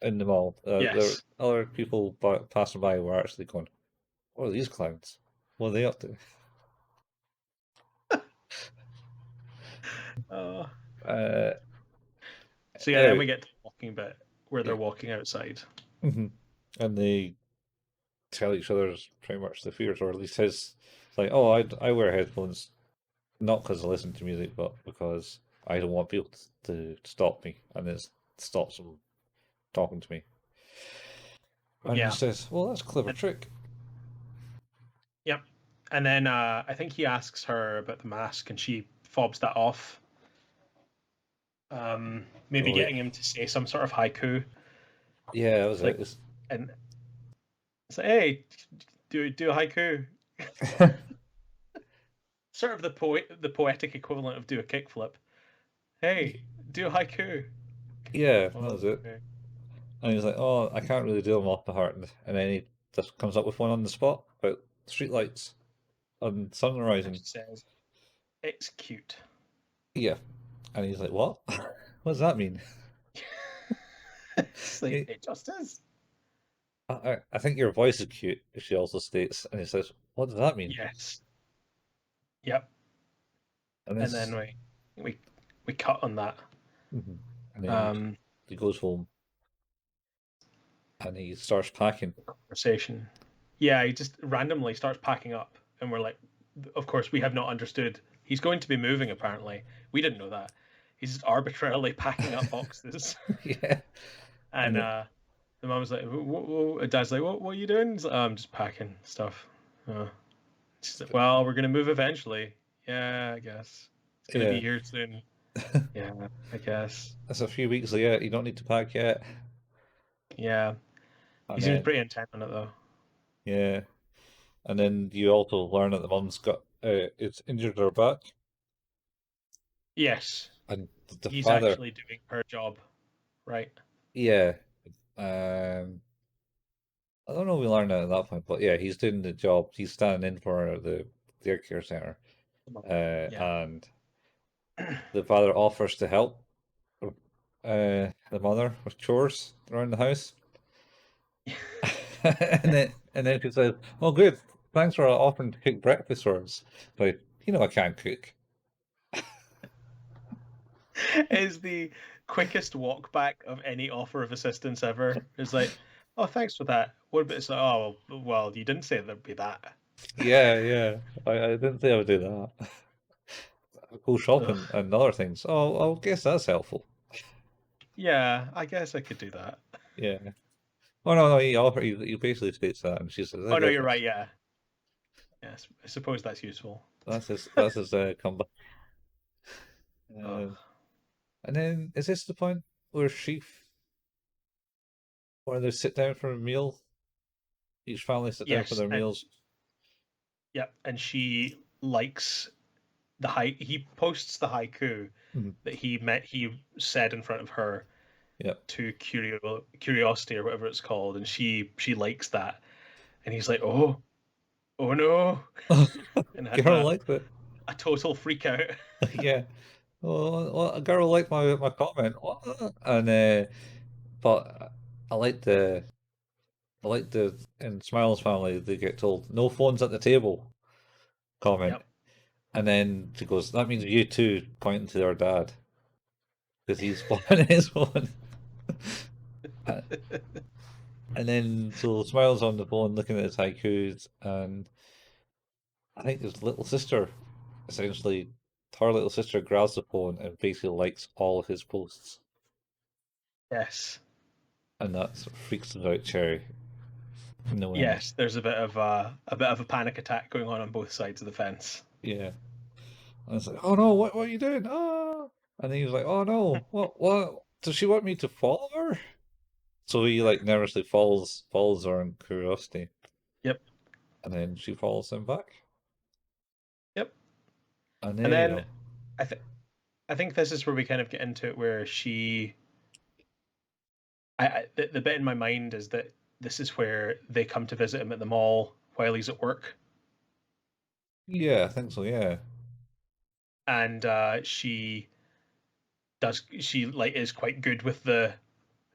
in the mall. There Yes. other people passing by were actually going, "What are these clowns? What are they up to?" Oh. Uh, So yeah, then we get to the walking bit where they're walking outside. and they tell each other's pretty much the fears, or at least his, like, "Oh, I wear headphones not because I listen to music, but because I don't want people to stop me, and it stops them talking to me." And Yeah. he says, "Well, that's a clever trick." Yep. And then I think he asks her about the mask, and she fobs that off. Maybe Oh, getting him to say some sort of haiku. yeah, that was Like, it. and it's like, hey, do a haiku. Sort of the poetic equivalent of do a kickflip. Hey, do a haiku. Yeah, that Oh, was it. okay. And he's like, "Oh, I can't really do them off the heart," and then he just comes up with one on the spot about streetlights and sun And rising. she says, it's cute. Yeah, and he's like, "What? What does that mean?" It's like, He- it just is. I think your voice is cute, she also states, and he says, "What does that mean?" Yes. Yep. And And this, then we cut on that. and then he goes home and he starts packing. Conversation. Yeah, he just randomly starts packing up, and we're like, of course, we have not understood. He's going to be moving, apparently. We didn't know that. He's just arbitrarily packing up boxes. Yeah, And and the mom's like, Dad's like, what are you doing? He's like, oh, I'm just packing stuff. She's like, well, we're going to move eventually. Yeah, I guess. It's going to be here soon. Yeah, I guess. It's a few weeks later. You don't need to pack yet. Yeah. He seems pretty intent on it, though. Yeah, and then you also learn that the mum's got it's injured her back, Yes. and the He's father. actually doing her job, right? Yeah, I don't know. We learned that at that point, but yeah, he's doing the job. He's standing in for the daycare center, Yeah. and the father offers to help the mother with chores around the house. and then she says, "Oh, good. Thanks for offering to cook breakfast for us. But I can't cook." Is the quickest walk back of any offer of assistance ever. It's like, oh, thanks for that. What about it's like, oh, well, you didn't say there'd be that. Yeah. I didn't think I would do that. Go shopping Ugh. and other things. Oh, I guess that's helpful. Yeah, I guess I could do that. Yeah. Oh no, he basically states that, and she says, "I Oh no, guess you're right. Yeah. Yes, I suppose that's useful. that's his comeback." Ugh. And then is this the point where where they sit down for a meal? Each family sit down for Yes. their meals. Yep. And she likes the he posts the haiku that he said in front of her. Yep. To curiosity or whatever it's called, and she likes that, and he's like, oh no, and had Girl liked it. a total freak out. Yeah. Well, a girl liked my comment. What? And but I like the in Smiles family they get told no phones at the table comment. Yep. And then she goes, "That means you too," pointing to their dad. because he's playing his phone. And then so Smile's on the phone looking at his haikus, and I think his little sister, essentially, her little sister grabs the phone and basically likes all of his posts, Yes. and that sort of freaks out Cherry. No end. Yes, there's a bit of a panic attack going on both sides of the fence. Yeah. And it's like, oh no, what are you doing? Ah! And then he was like, oh no, what? Does she want me to follow her? So he like nervously follows her in curiosity, Yep. and then she follows him back. Yep. And And there you then go. I think this is where we kind of get into it, where the bit in my mind is that this is where they come to visit him at the mall while he's at work, Yeah, I think so. Yeah. and she like is quite good with the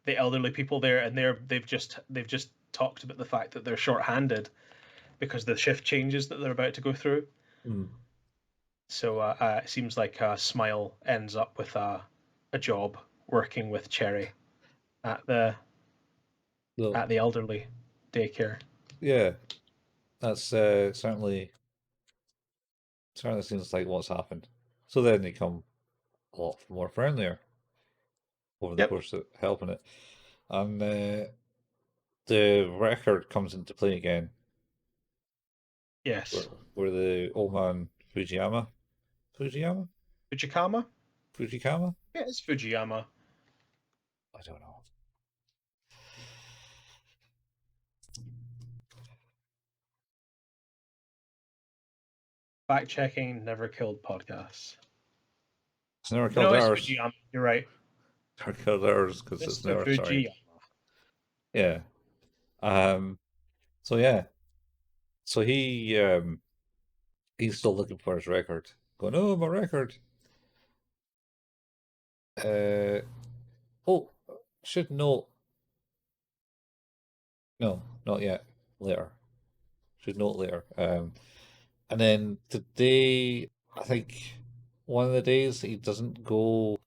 elderly people there, and they've just talked about the fact that they're short-handed because of the shift changes that they're about to go through. Mm. So it seems like Smile ends up with a job working with Cherry at the So, elderly daycare. yeah, that's certainly seems like what's happened. So then they come a lot more friendlier over the Yep. course of helping it, and the record comes into play again. Yes. Where the old man Fujiyama. Fujikama? Fujikama? Yeah, it's Fujiyama. I don't know. Fact checking never killed podcasts. It's never killed No, it's ours. Fujiyama. You're right. Never killed ours because it's Mr. never tried. Fujiyama. Yeah. So yeah. So he's still looking for his record. Going, oh, my record. Oh, should note. No, not yet. Later. Should note later. And then today, I think one of the days he doesn't go.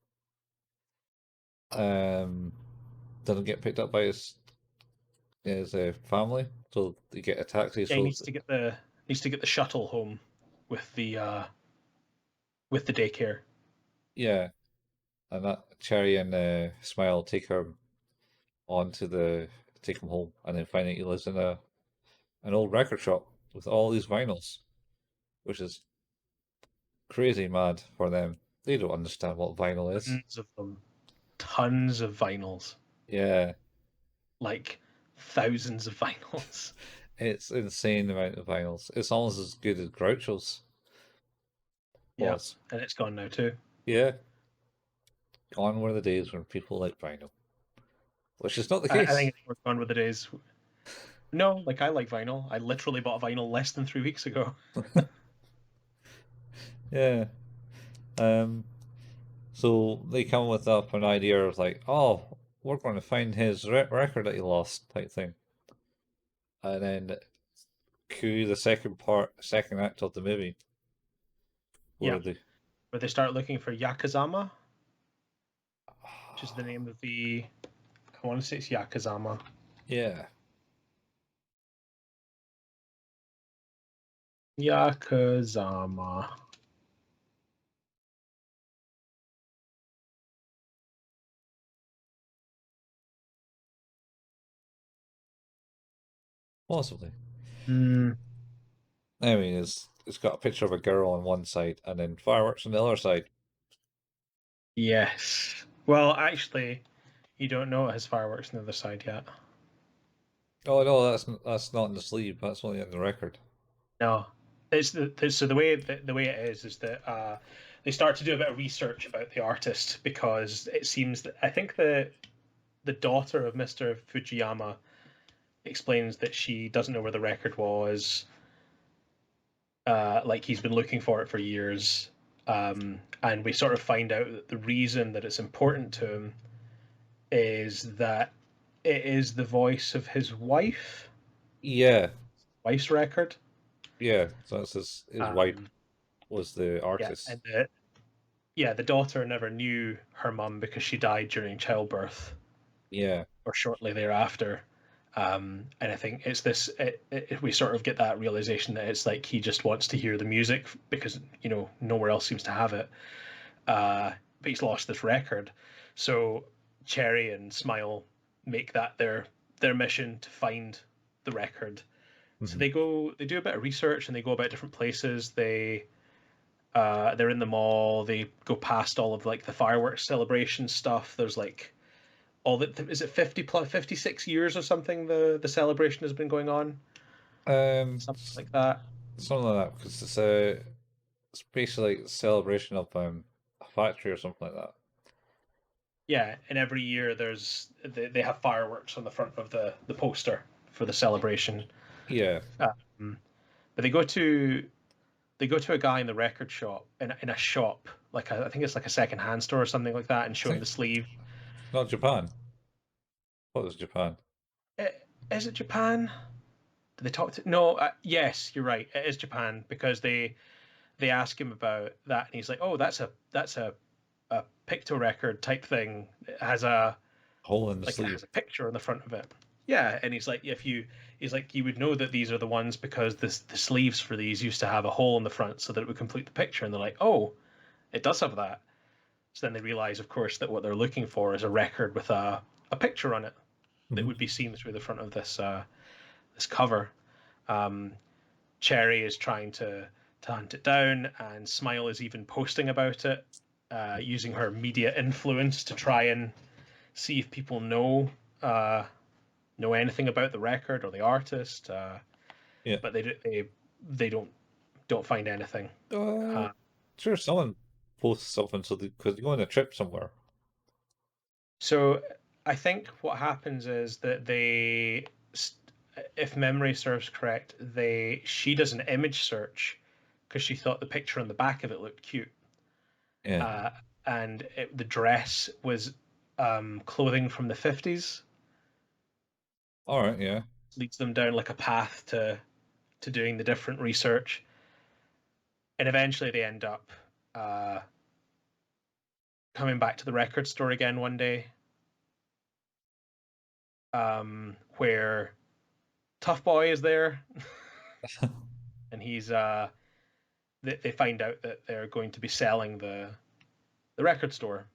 Doesn't get picked up by his family, so they get a taxi. Yeah, So he needs to get the shuttle home with the daycare. yeah, and that Cherry and Smile take him take him home, and then find out he lives in an old record shop with all these vinyls, which is crazy mad for them. They don't understand what vinyl is. Tons of them. Tons of vinyls. Yeah, Like thousands of vinyls. it's insane amount of vinyls. It's almost as good as Groucho's was. Yeah, and it's gone now too. Yeah, gone were the days when people like vinyl, which is not the case. I think we're gone with the days. No, like I like vinyl. I literally bought a vinyl less than 3 weeks ago. Yeah. So they come with up an idea of like, oh, we're going to find his record that he lost, type thing, and then cue the second act of the movie, where where they start looking for Yakuzama, which is the name of the. I want to say it's Yakuzama. yeah. Yakuzama. Possibly. Hmm. Anyway, it's got a picture of a girl on one side and then fireworks on the other side. Yes. Well, actually, you don't know it has fireworks on the other side yet. Oh no, that's not in the sleeve. That's only in the record. No, it's so the way it is that they start to do a bit of research about the artist, because it seems that I think the daughter of Mr. Fujiyama explains that she doesn't know where the record was. Like he's been looking for it for years, and we sort of find out that the reason that it's important to him is that it is the voice of his wife. Yeah. Wife's record. Yeah, so that's his wife was the artist. Yeah, yeah, the daughter never knew her mum because she died during childbirth. Yeah. Or shortly thereafter. And I think it's this. We sort of get that realization that it's like he just wants to hear the music because nowhere else seems to have it. But he's lost this record, so Cherry and Smile make that their mission to find the record. So they do a bit of research and they go about different places. They're in the mall. They go past all of like the fireworks celebration stuff. There's like all that is it 56 years or something the celebration has been going on, something like that. Something like that because it's basically like a celebration of a factory or something like that. Yeah, and every year they have fireworks on the front of the poster for the celebration. Yeah. But they go to a guy in the record shop in a shop like I think it's like a second-hand store or something like that, and show him the sleeve. Not Japan. What was Japan? Is it Japan? Do they talk to? No. Yes, you're right. It is Japan because they ask him about that, and he's like, "Oh, that's a picto record type thing. It has a hole in the like sleeve. It has a picture on the front of it." Yeah, and he's like, he's like, you would know that these are the ones because the sleeves for these used to have a hole in the front so that it would complete the picture. And they're like, oh, it does have that. So then they realize, of course, that what they're looking for is a record with a picture on it that would be seen through the front of this this cover. Cherry is trying to hunt it down, and Smile is even posting about it, using her media influence to try and see if people know anything about the record or the artist. Yeah. But they don't find anything. Sure, someone posts something because they go on a trip somewhere. So I think what happens is that if memory serves correct, she does an image search because she thought the picture on the back of it looked cute. Yeah. And the dress was clothing from the 50s. All right, yeah. Leads them down like a path to doing the different research. And eventually they end up coming back to the record store again one day, where Tough Boy is there. And he's they find out that they're going to be selling the record store.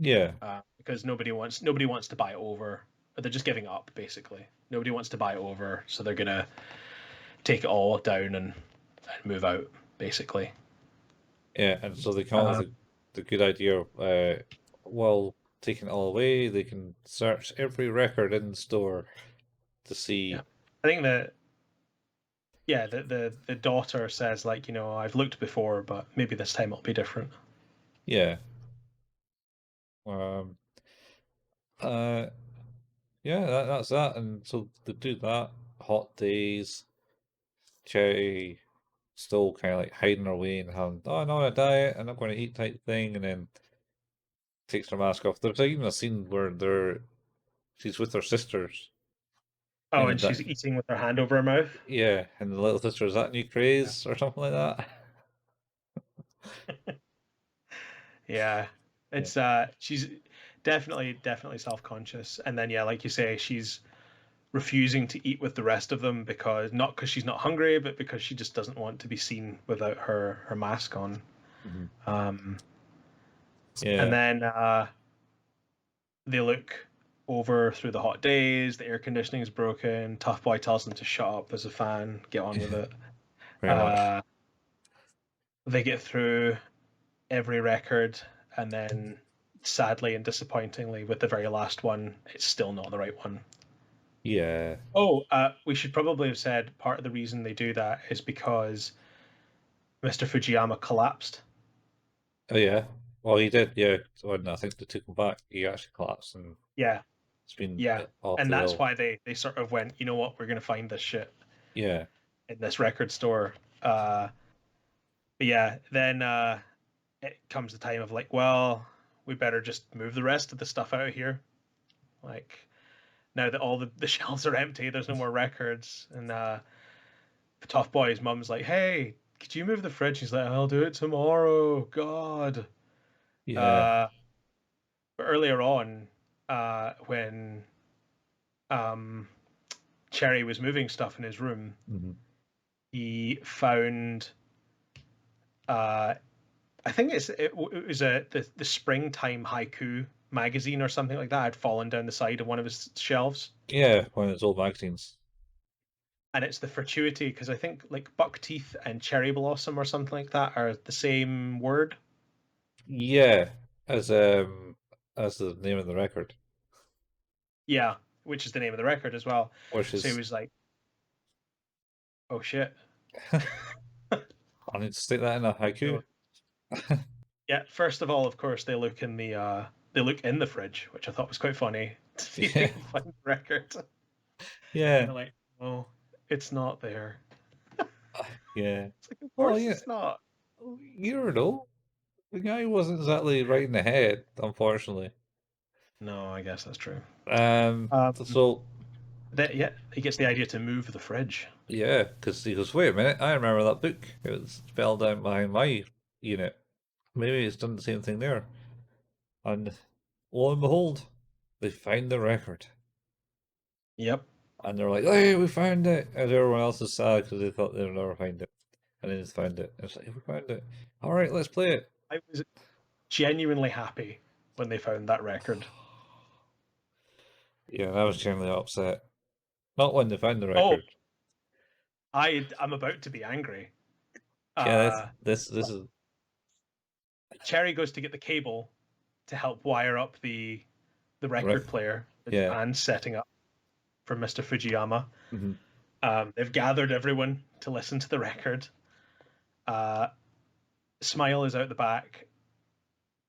Yeah. Because nobody wants to buy it over. They're just giving up, basically. Nobody wants to buy it over, so they're gonna take it all down and move out, basically. Yeah, and so they come up with the good idea of, well, taking it all away, they can search every record in the store to see. Yeah. I think that, yeah, the daughter says, like, I've looked before, but maybe this time it'll be different. Yeah. Yeah, that's that. And so they do that. Hot days. Cherry still kind of like hiding her way and having, oh, I'm on a diet, I'm not going to eat type thing, and then takes her mask off. There's even a scene where she's with her sisters. Oh, and she's eating with her hand over her mouth? Yeah, and the little sister, is that new craze or something like that? Yeah. It's she's definitely self-conscious. And then, yeah, like you say, she's refusing to eat with the rest of them because she's not hungry, but because she just doesn't want to be seen without her mask on. Yeah. And then they look over through the hot days, the air conditioning is broken, Tough Boy tells them to shut up, there's a fan, get on with it. Very much. They get through every record, and then sadly and disappointingly, with the very last one, it's still not the right one. Yeah. Oh, we should probably have said part of the reason they do that is because Mr. Fujiyama collapsed. Oh yeah. Well, he did. Yeah. So I think they took him back. He actually collapsed, and yeah, it's been and that's why they sort of went, you know what, we're gonna find this shit. Yeah. In this record store. But yeah, then it comes the time of like, well, we better just move the rest of the stuff out of here. Like, now that all the shelves are empty, there's no more records. And the Tough Boy's mum's like, hey, could you move the fridge? He's like, I'll do it tomorrow. God. Yeah. But earlier on, when Cherry was moving stuff in his room, he found I think it was the springtime haiku magazine or something like that had fallen down the side of one of his shelves. Yeah, one of his old magazines. And it's the fortuity, because I think like buck teeth and cherry blossom or something like that are the same word. Yeah, as the name of the record, Yeah, which is the name of the record as well. which So he is was like, "Oh shit." I need to stick that in a haiku. Yeah, first of all, of course, they look in the fridge, which I thought was quite funny to see if they Yeah, can find the record. And yeah, they're like, "Oh, it's not there." yeah. It's like, of Well, course yeah, it's not. you don't know. The guy wasn't exactly right in the head, unfortunately. No, I guess that's true. Um, Um, so yeah, he gets the idea to move the fridge. yeah, because he goes, wait a minute, I remember that book. It was fell down behind my unit. Maybe it's done the same thing there. And lo and behold, they find the record. Yep. And they're like, hey, we found it. And everyone else is sad because they thought they would never find it. And then they found it. And it's like, we found it. All right, let's play it. I was genuinely happy when they found that record. Yeah, I was genuinely upset. Not when they found the Oh, record. I'm about to be angry. Yeah, this is Cherry goes to get the cable to help wire up the record player that yeah. Anne's setting up for Mr. Fujiyama. Mm-hmm. They've gathered everyone to listen to the record. Smile is out the back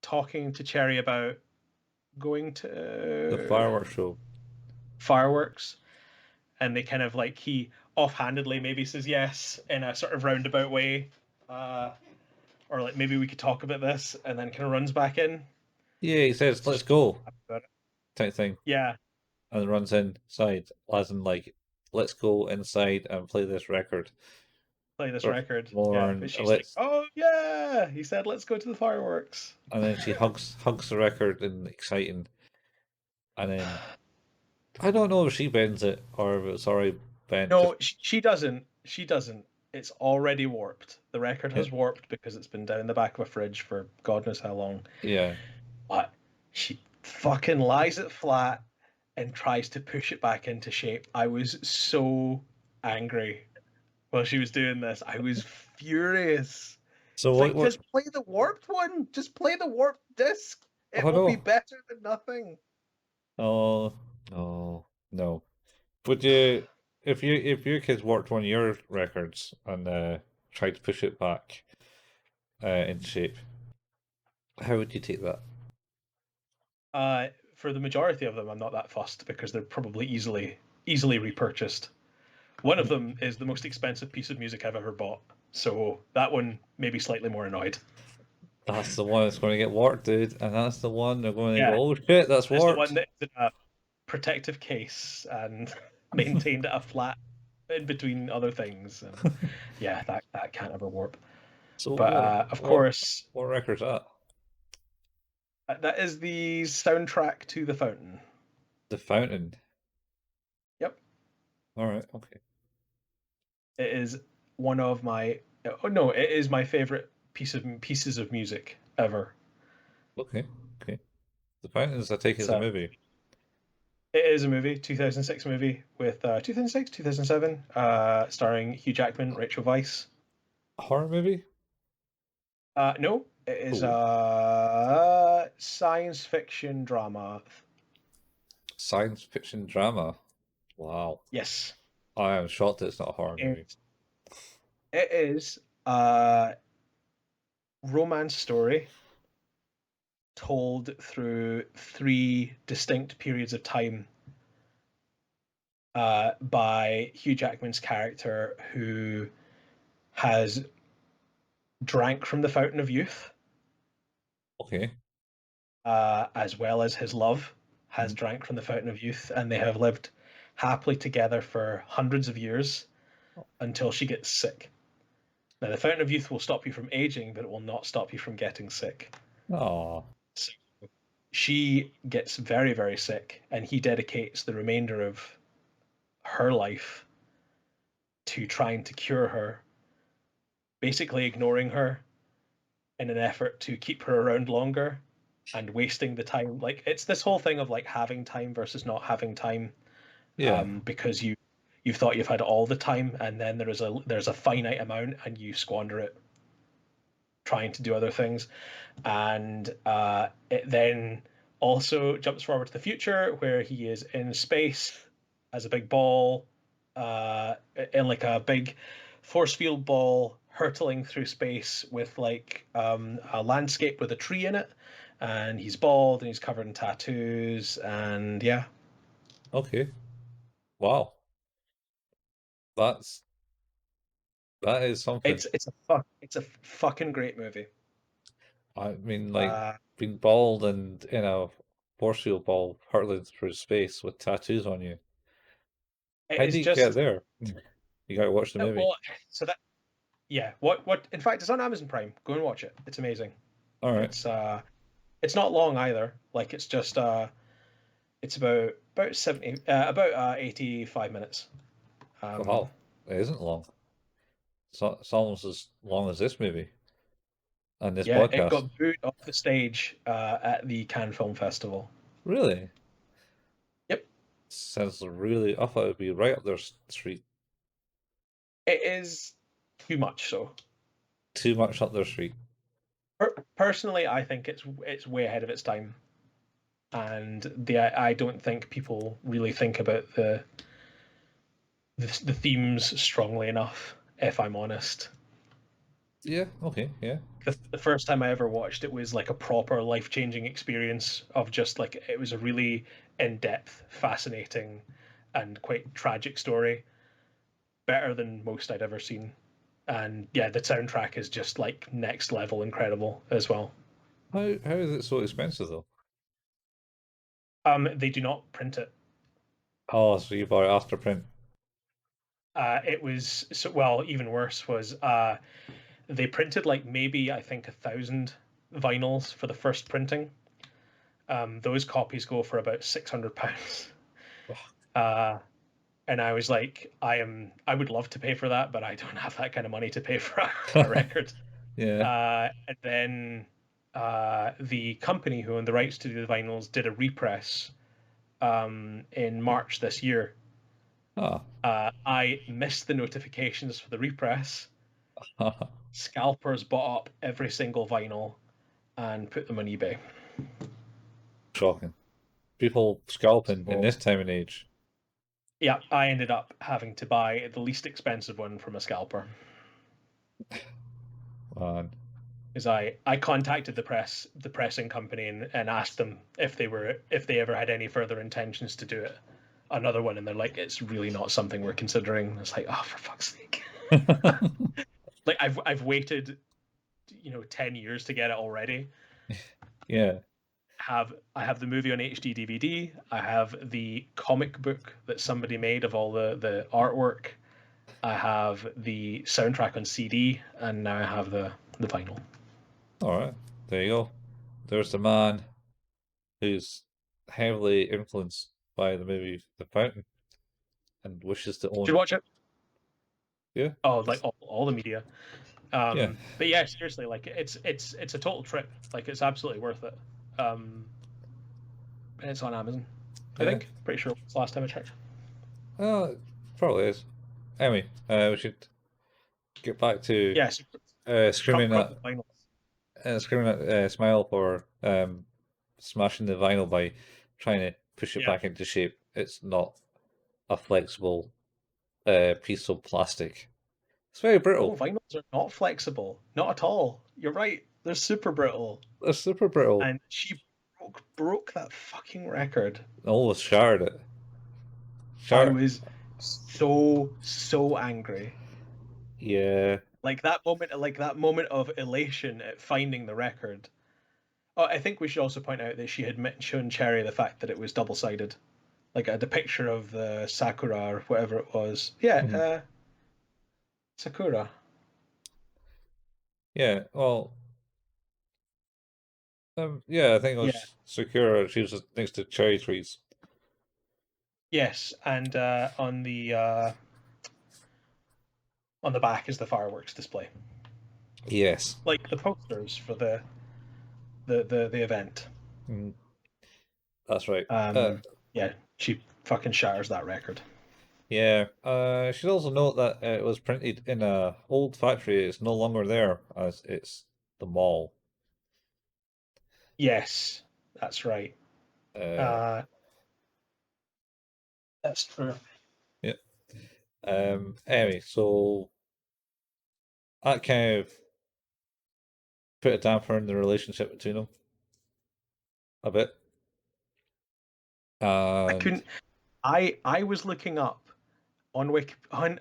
talking to Cherry about going to The fireworks show. Fireworks, and they kind of like, he offhandedly maybe says yes in a sort of roundabout way, or like, maybe we could talk about this, and then kind of runs back in. Yeah, he says, let's go. Type thing. Yeah. And runs inside, as in like, let's go inside and play this record. Play this record. More yeah, but she's like, oh yeah, he said let's go to the fireworks. And then she hugs the record and exciting. And then I don't know if she bends it or if it's already bent. No, she doesn't. She doesn't. It's already warped. The record has warped because it's been down in the back of a fridge for God knows how long. Yeah. But she fucking lies it flat and tries to push it back into shape. I was so angry while she was doing this. I was furious. So what? Just play the warped one. Just play the warped disc. It will be better than nothing. Oh no! Would you, if your kids worked one of your records and tried to push it back into shape, how would you take that? For the majority of them, I'm not that fussed because they're probably easily repurchased. One of them is the most expensive piece of music I've ever bought, so that one may be slightly more annoyed. That's the one that's going to get warped, dude, and that's the one they're going to go, oh shit, that's warped. It's the one that's in a protective case and maintained at a flat in between other things. And yeah, that can't ever warp. So, but of course, what record's that? That is the soundtrack to The Fountain. The Fountain. Yep. All right. Okay. It is one of my. Oh no! It is my favorite pieces of music ever. Okay. The Fountains, I take it as a movie. It is a movie, 2006 movie with 2006, 2007, starring Hugh Jackman, Rachel Weisz. A horror movie? No, it is a science fiction drama. Science fiction drama? Wow. Yes. I am shocked it's not a horror movie. It is a romance story told through 3 distinct periods of time by Hugh Jackman's character, who has drank from the fountain of youth. Okay. As well as his love has drank from the fountain of youth, and they have lived happily together for hundreds of years until she gets sick. Now, the fountain of youth will stop you from aging, but it will not stop you from getting sick. Oh. So she gets very, very sick, and he dedicates the remainder of her life to trying to cure her, basically ignoring her in an effort to keep her around longer and wasting the time. Like, it's this whole thing of like having time versus not having time, Yeah. because you've thought you've had all the time, and then there's a finite amount, and you squander it trying to do other things. And it then also jumps forward to the future where he is in space as a big ball, in like a big force field ball hurtling through space with like a landscape with a tree in it, and he's bald and he's covered in tattoos, and yeah. Okay. Wow. That's that is something. It's a fucking great movie. I mean, like Uh, being bald and in a force field ball hurtling through space with tattoos on you. it How do is you get just there? You gotta watch the movie. well, so that yeah, what in fact it's on Amazon Prime. Go and watch it. It's amazing. All right. It's not long either. Like it's just it's about 70 about 85 minutes. Um Wow. It isn't long. It's almost as long as this movie and this yeah, it podcast. got booed off the stage at the Cannes Film Festival. Really? Yep. Sounds really. I thought it would be right up their street. It is too much so. Too much up their street. Personally, I think it's way ahead of its time. And I don't think people really think about the themes strongly enough, if I'm honest. Yeah. Okay. Yeah. The first time I ever watched it was like a proper life-changing experience of just like it was a really in-depth, fascinating, and quite tragic story. Better than most I'd ever seen. And yeah, the soundtrack is just like next level incredible as well. How is it so expensive though? They do not print it. Oh, so you bought it after print. It was so well. Even worse was they printed like maybe I think 1,000 vinyls for the first printing. Those copies go for about £600. Uh, and I was like, I would love to pay for that, but I don't have that kind of money to pay for a record. Yeah. And then the company who owned the rights to do the vinyls did a repress in March this year. Ah. I missed the notifications for the repress. Scalpers bought up every single vinyl and put them on eBay. Shocking. People scalping in So, this time and age. yeah, I ended up having to buy the least expensive one from a scalper. Man. Because I contacted the pressing company and asked them if they ever had any further intentions to do it another one, and they're like, it's really not something we're considering. It's like, oh, for fuck's sake. Like I've waited 10 years to get it already. Yeah. I have the movie on HD DVD. I have the comic book that somebody made of all the artwork. I have the soundtrack on CD, and now I have the vinyl. All right. There you go. There's the man who's heavily influenced by the movie The Fountain and wishes to Should own. watch it. Yeah. Oh, like all the media. Yeah. But yeah, seriously, like it's a total trip. Like it's absolutely worth it. And it's on Amazon. I Yeah. think. Pretty sure it's the last time I checked. Probably is. Anyway, we should get back to Yeah, so screaming cover up at the vinyl. Smile for smashing the vinyl by trying to push it Yeah. back into shape. It's not a flexible piece of plastic. It's very Oh, brittle. vinyls are not flexible. Not at all. You're right. They're super brittle. They're super brittle. And she broke that fucking record. Almost shared it. I was so angry. Yeah. Like that moment of elation at finding the record. Oh, I think we should also point out that she had shown Cherry the fact that it was double-sided. Like the picture of the Sakura or whatever it was. Yeah, Sakura. Yeah, well, Yeah, I think it Yeah. was Sakura. She was next to cherry trees. Yes, and on the back is the fireworks display. Yes. Like the posters for the event. Mm, that's right. Yeah, she fucking shatters that record. Yeah. I should also note that it was printed in a old factory. It's no longer there, as it's the mall. Yes, that's right. Uh, That's true. yeah. Anyway, so that kind of put a damper in the relationship between them a bit. I And couldn't. I was looking up on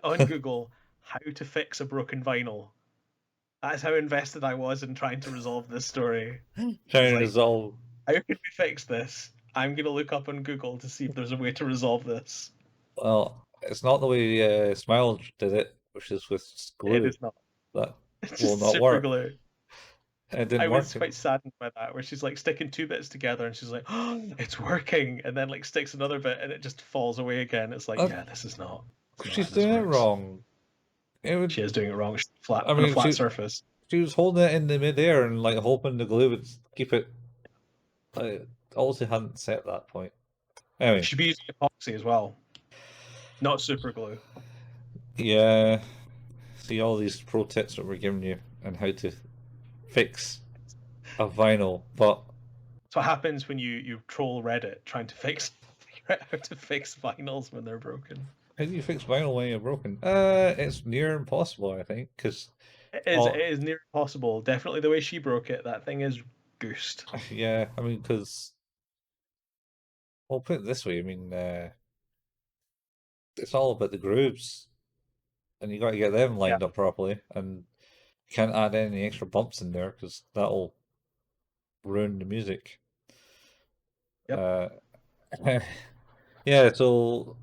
on Google how to fix a broken vinyl. That's how invested I was in trying to resolve this story. trying It's to like, resolve. how could we fix this? I'm gonna look up on Google to see if there's a way to resolve this. Well, it's not the way Smile did it, which is with It glue. is not. That It's will just not super work. glue. It I didn't was work. quite saddened by that, where she's like sticking two bits together and she's like, oh, it's working, and then like sticks another bit and it just falls away again. It's like, Uh, yeah, this is not. It's not she's how this doing it works. wrong. It would. She is doing it wrong. She's flat I on a mean, flat surface. she was holding it in the midair and like hoping the glue would keep it. Obviously hadn't set that point. Anyway, She'd be using epoxy as well, not super glue. yeah. See all these pro tips that we're giving you and how to fix a vinyl, but That's what happens when you troll Reddit trying to figure out how to fix vinyls when they're broken. how do you fix vinyl when you're broken? It's near impossible, I think, because It is near impossible. Definitely the way she broke it, that thing is goosed. yeah, I mean, because well, put it this way, I mean, it's all about the grooves, and you got to get them lined up properly, and you can't add any extra bumps in there because that'll ruin the music. Yep. Yeah, so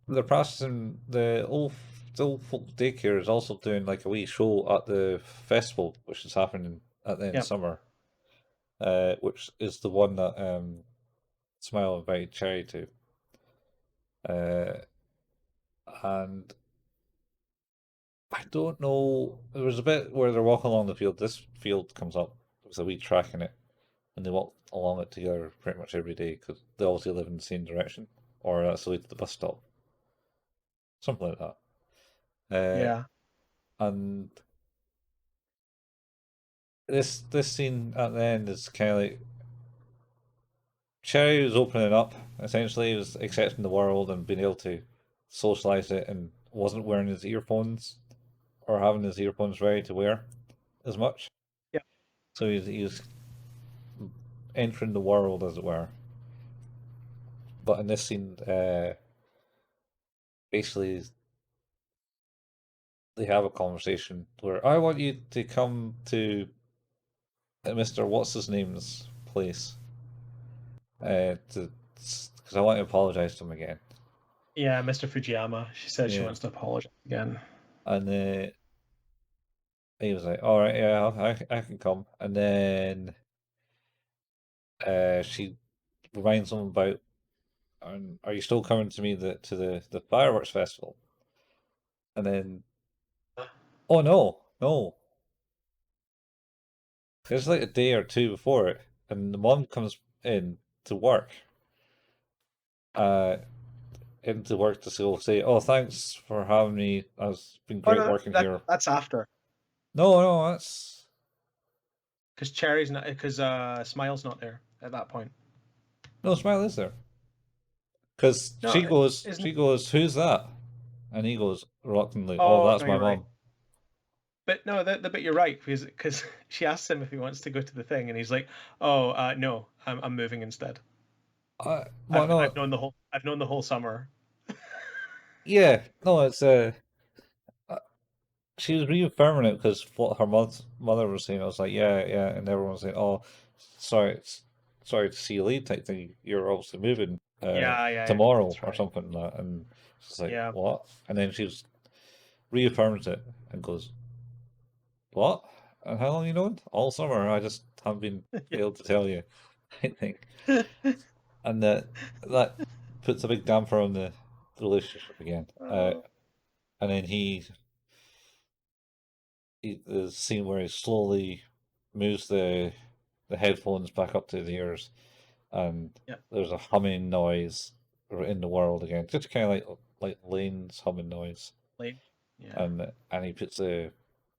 they're processing the old folk daycare is also doing like a wee show at the festival, which is happening at the end of Yep. summer, which is the one that Smile invited Cherry to. And I don't know. There was a bit where they're walking along the field. This field comes up. There's a wee track in it, and they walk along it together pretty much every day because they obviously live in the same direction, or that's the way to the bus stop, something like that. Yeah. And this scene at the end is kind of like Cherry was opening up. Essentially, he was accepting the world and being able to socialize it, and wasn't wearing his earphones or having his earphones ready to wear as much. Yeah. So he's entering the world, as it were. But in this scene, basically, they have a conversation where I want you to come to Mr. What's his name's place, because I want to apologize to him again. Yeah, Mr. Fujiyama. She said she wants to apologize again. And he was like, "All right, yeah, I can come." And then she reminds him about, "Are you still coming to me to the fireworks festival?" And then, oh no, it's like a day or two before it, and the mom comes in to work, into work to say, "Oh, thanks for having me. It's been great working here." That's after. No, that's Because Cherry's not. Because Smile's not there at that point. no, Smile is there. Because No, she goes, "Who's that?" And he goes reluctantly, "Oh, Oh, that's no, my you're right. mom." But no, but you're right because she asks him if he wants to go to the thing, and he's like, "Oh, no, I'm moving instead. Well, no, I've known the whole summer." yeah, no, it's she was reaffirming it because what her mother was saying. I was like, yeah, and everyone was saying, "Oh, sorry, sorry to see you leave," type thing. You're obviously moving Yeah, tomorrow that's or right. something like that, and she's like, Yeah. "What?" And then she reaffirms it and goes, "What?" And how long you known? All summer. I just haven't been able to tell you, I think. And that puts a big damper on the relationship again. And then the scene where he slowly moves the headphones back up to the ears, and there's a humming noise in the world again, just kind of like Lane's humming noise. Lane, yeah. And he puts the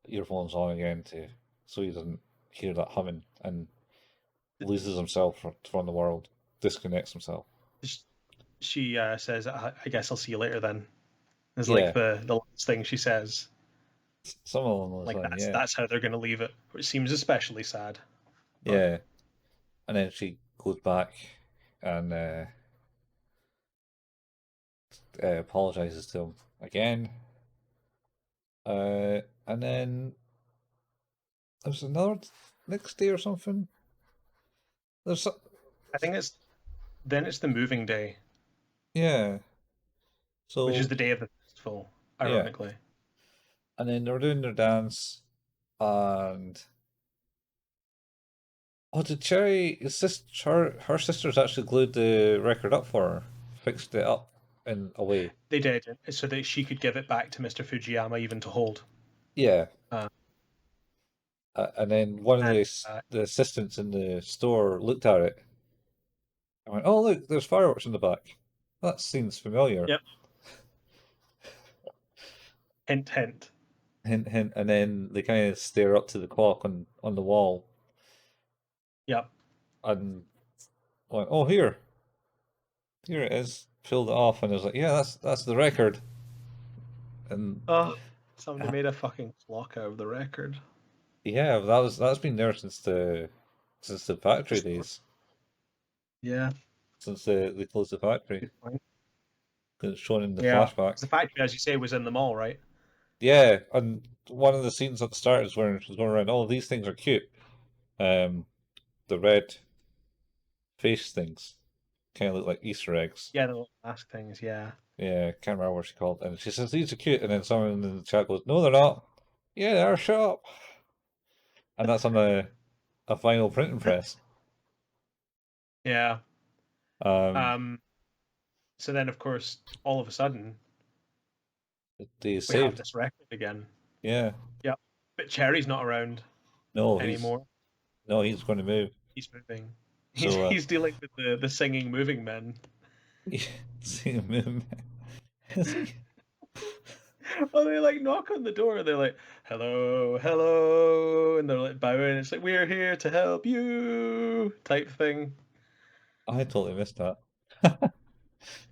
earphones on again so he doesn't hear that humming and loses himself from the world, disconnects himself. She says, "I guess I'll see you later then." Is Yeah. like the last thing she says. Some of them Like yeah. that's how they're going to leave it, which seems especially sad. But... Yeah, and then she goes back and apologizes to him again. And then there's another next day or something. I think it's the moving day. Yeah. So which is the day of the festival, ironically. Yeah. And then they're doing their dance, and did Cherry? Her sisters actually glued the record up for her, fixed it up in a way. They did, so that she could give it back to Mr. Fujiyama even to hold. Yeah. And then one of the assistants in the store looked at it and went, "Oh, look, there's fireworks in the back. That seems familiar." Yep. Hint, hint. Hint, hint. And then they kind of stare up to the clock on the wall. Yep. And went, "Oh, here it is." Filled it off, and I was like, "Yeah, that's the record." And somebody made a fucking clock out of the record. Yeah, that's been there since the factory days. Yeah. Since they closed the factory. It's shown in the Yeah. flashback. The factory, as you say, was in the mall, right? Yeah, and one of the scenes at the start is where she's going around, "Oh, these things are cute." The red face things kind of look like Easter eggs. Yeah, the little mask things, yeah. Yeah, can't remember what she called. And she says, "These are cute," and then someone in the chat goes, "No, they're not." "Yeah, they are, shut up." And that's on a vinyl printing press. Yeah. So then, of course, all of a sudden, they we saved have this record again. Yeah. Yep. But Cherry's not around. No, anymore. No, he's going to move. He's moving. He's dealing with the singing moving men. Singing moving men. Is he? Oh, they like knock on the door. They're like, "Hello, hello," and they're like bowing. It's like, "We're here to help you," type thing. I totally missed that.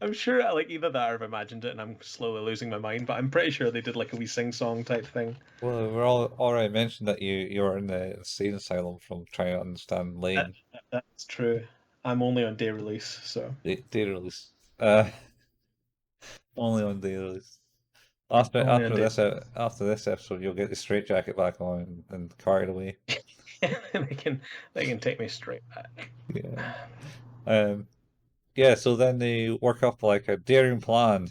I'm sure like either that or I've imagined it and I'm slowly losing my mind, but I'm pretty sure they did like a wee sing-song type thing. Well, we're all already mentioned that you're in the insane asylum from trying to understand Lane. That's true. I'm only on day release, so day release. Only on day release. After this episode, you'll get the straitjacket back on and carried away. they can take me straight back. Yeah. Yeah. So then they work up like a daring plan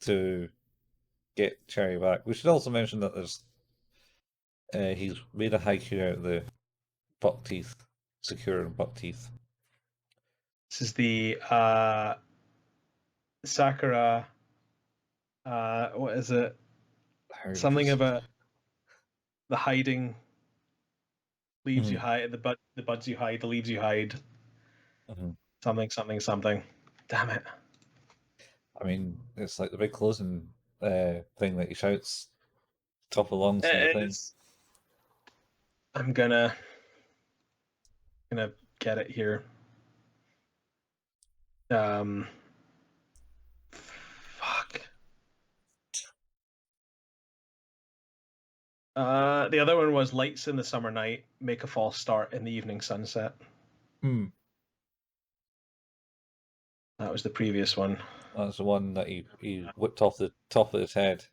to get Cherry back. We should also mention that there's he's made a haiku out of the buck teeth, secure in buck teeth. This is the Sakura. What is it? Something about the hiding leaves you hide, the buds you hide, the leaves you hide. Something. Damn it. I mean, it's like the big closing thing that he shouts top of lungs and thing. I'm gonna get it here. Fuck. The other one was "Lights in the summer night make a false start in the evening sunset." That was the previous one. That's the one that he whipped off the top of his head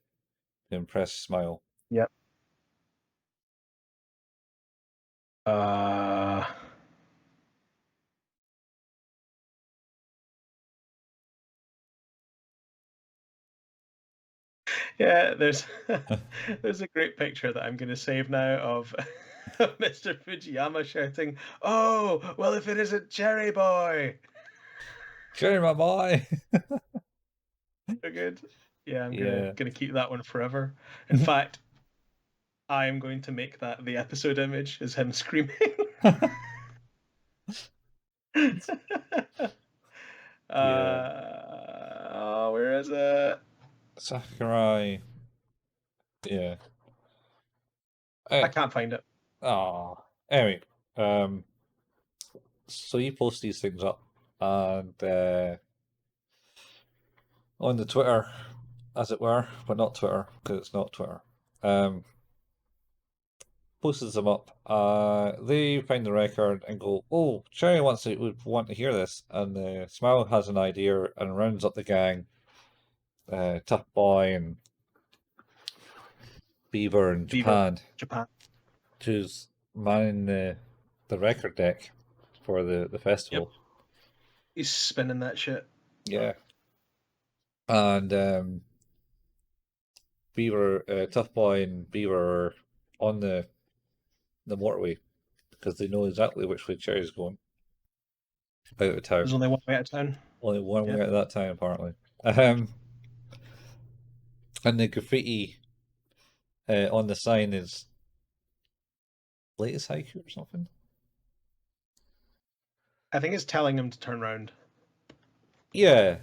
to impress Smile. Yep. Yeah, there's a great picture that I'm going to save now of Mr. Fujiyama shouting, "Oh, well, if it isn't Cherry Boy!" Cherry, my boy! So good. Yeah, I'm Yeah. gonna keep that one forever. In fact, I am going to make that the episode image is him screaming. Yeah. Oh, where is it? Sakurai. Yeah. I can't find it. Anyway, so you post these things up, and on the Twitter, as it were, but not Twitter because it's not Twitter. Posted them up. They find the record and go, "Oh, Cherry would want to hear this," and Smile has an idea and rounds up the gang. Tough Boy and Beaver and Japan. who's manning the record deck for the festival. Yep. He's spinning that shit. Yeah. And Beaver, Tough Boy and Beaver are on the motorway because they know exactly which way Cherry's going out of town. There's only one way out of town. Only one way out of that town, apparently. And the graffiti on the sign is latest haiku or something. I think it's telling him to turn around. Yeah.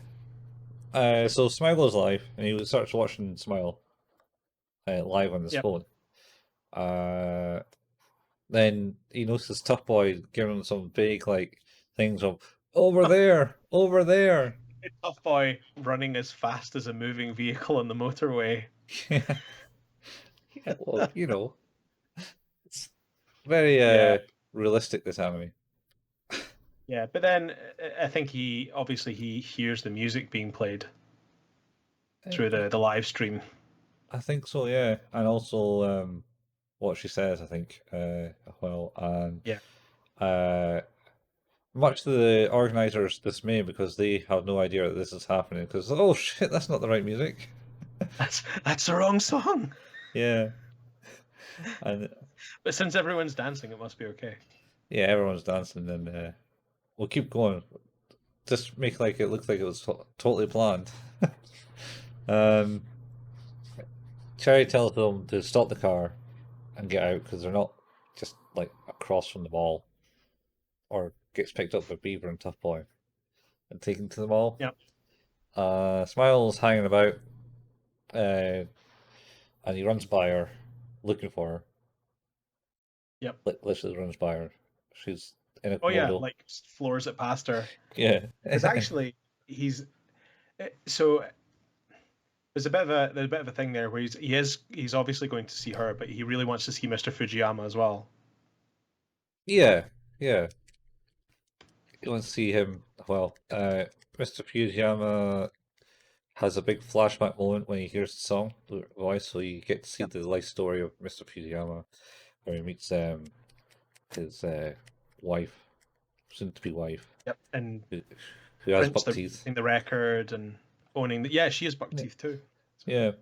So Smile goes live, and he starts watching Smile live on his phone. Then he notices Tough Boy giving him some big things of over there, over there. Tough Boy running as fast as a moving vehicle on the motorway. Yeah, well, it's very realistic, this anime. Yeah, but then I think he hears the music being played through the live stream. I think so, yeah, and also what she says, I think, well, and much to the organizers' dismay because they have no idea that this is happening. Because oh shit, that's not the right music. That's the wrong song. Yeah, but since everyone's dancing, it must be okay. Yeah, everyone's dancing, and we'll keep going. Just make it look like it was totally planned. Cherry tells them to stop the car and get out because they're not just across from the mall, or gets picked up by Beaver and Tough Boy and taken to the mall. Yep. Smile's hanging about, and he runs by her, looking for her. Yep. Literally runs by her. She's in a Komodo. Oh yeah, floors it past her. Yeah. Because actually, he's so. There's a bit of a thing there where he's obviously going to see her, but he really wants to see Mr. Fujiyama as well. Yeah, yeah. You want to see him. Well, Mr. Fujiyama has a big flashback moment when he hears the song, the voice, so you get to see the life story of Mr. Fujiyama, where he meets his wife, soon-to-be wife. Yep, and who has buck teeth. The record and owning the she has buck teeth too. Yeah,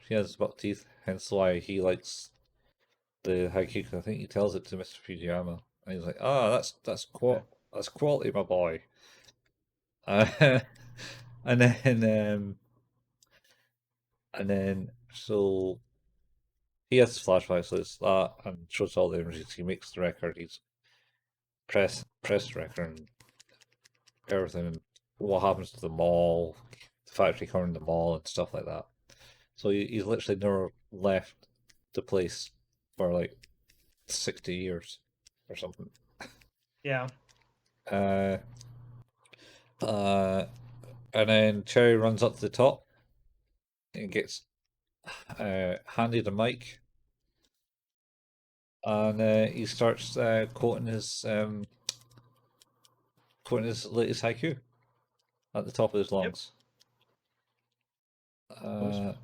she has buck teeth. Hence why he likes the Haiku. I think he tells it to Mr. Fujiyama, and he's like, that's quality, my boy." And then so he has flashbacks, so it's that, and shows all the images. He makes the record. He's press record and everything, and what happens to the mall, the factory covering the mall and stuff like that. So he's literally never left the place for 60 years or something. Yeah. And then Cherry runs up to the top and gets handed a mic, and he starts quoting his latest haiku at the top of his lungs. Yep.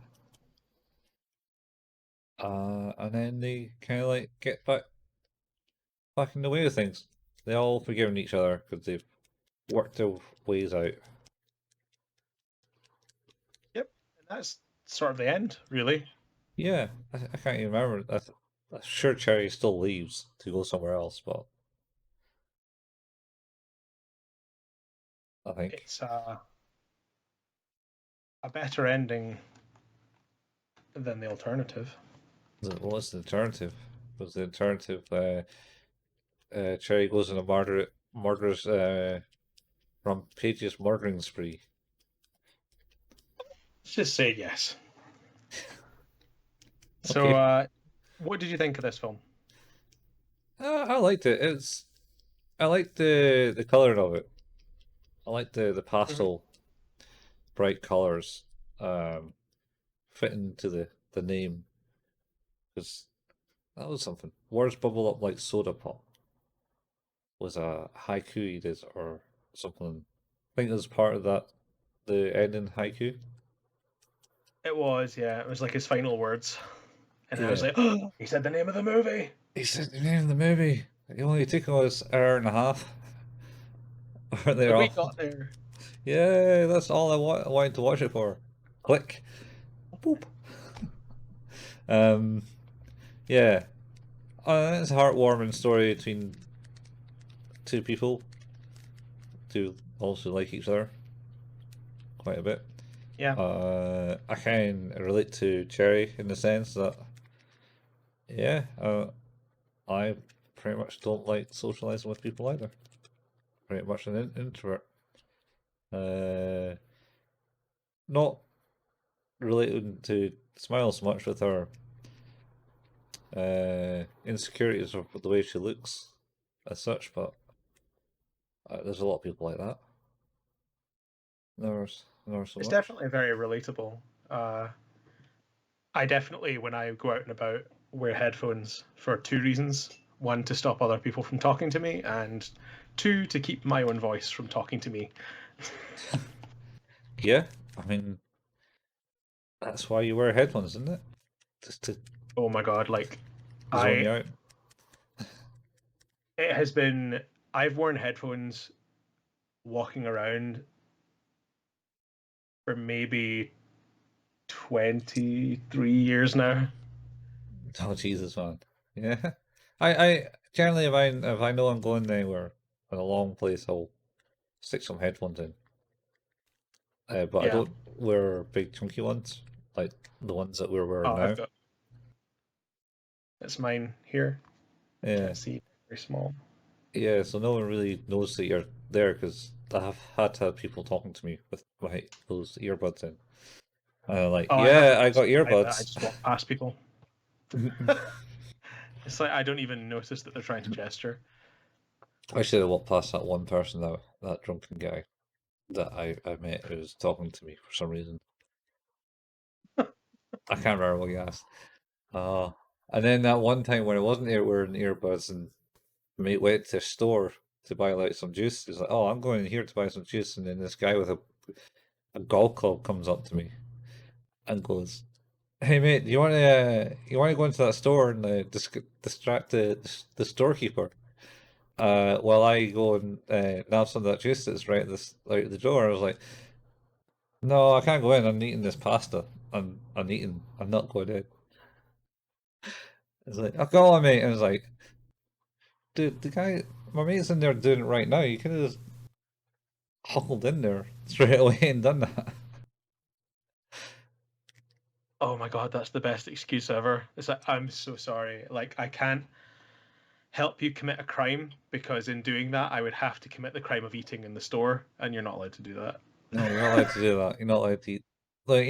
And then they kind of get back in the way of things. They all forgiven each other because they've worked their ways out. Yep, and sort of the end, really. Yeah, I can't even remember. I'm sure Cherry still leaves to go somewhere else, but I think It's a better ending than the alternative. what was the alternative? Was the alternative Cherry goes on a murderous rampageous murdering spree? Let's just say yes. So, Okay, what did you think of this film? I liked it. I liked the coloring of it. I liked the pastel bright colors fitting to the name, because that was something. Words bubble up like soda pop was a haiku he did or something. I think it was part of that the ending haiku. It was, yeah. It was like his final words. And I was Yeah. like, oh, he said the name of the movie. He said the name of the movie. It only took us an hour and a half. Aren't they But we all? got there. Yeah, that's all I wanted to watch it for. Click. Boop. Um, yeah. It's a heartwarming story between two people who also like each other quite a bit. Yeah. I can relate to Cherry in the sense that, yeah, I pretty much don't like socializing with people either. Pretty much an introvert. Not related to Smile so much with her insecurities of the way she looks as such, but there's a lot of people like that. Never so It's much. definitely very relatable. I definitely, when I go out and about, wear headphones for two reasons. One, to stop other people from talking to me, and two, to keep my own voice from talking to me. Yeah, I mean, that's why you wear headphones, isn't it? Just to Oh my god, like, zone you I, out. it has been, I've worn headphones walking around for maybe 23 years now. Oh Jesus, man. Yeah. I generally if I know I'm going anywhere in a long place, I'll stick some headphones in. But I Yeah. don't wear big chunky ones like the ones that we're wearing Oh, I've now. got, that's mine here. Yeah. Can't see, very small. Yeah, so no one really knows that you're there because I have had to have people talking to me with those earbuds in. And I'm like, Oh, I yeah, haven't I got either. I earbuds. just walk past people. It's like I don't even notice that they're trying to gesture. I should have walked past that one person, that drunken guy that I met who was talking to me for some reason. I can't remember what he asked. And then that one time when I wasn't there wearing earbuds and mate went to a store to buy like some juice. He's like, "Oh, I'm going in here to buy some juice," and then this guy with a golf club comes up to me and goes, "Hey mate, you want to go into that store and distract the storekeeper while I go and nab some of that juice that's right this out the door?" I was like, "No, I can't go in. I'm eating this pasta. I'm eating. I'm not going in." It's like, "Oh, go on, mate." And I was like, "Dude, my mate's in there doing it right now. You could have just huckled in there straight away and done that." Oh my god, that's the best excuse ever. It's like, I'm so sorry. Like, I can't help you commit a crime because in doing that, I would have to commit the crime of eating in the store, and you're not allowed to do that. No, you're not allowed to do that. You're not allowed to eat. Like,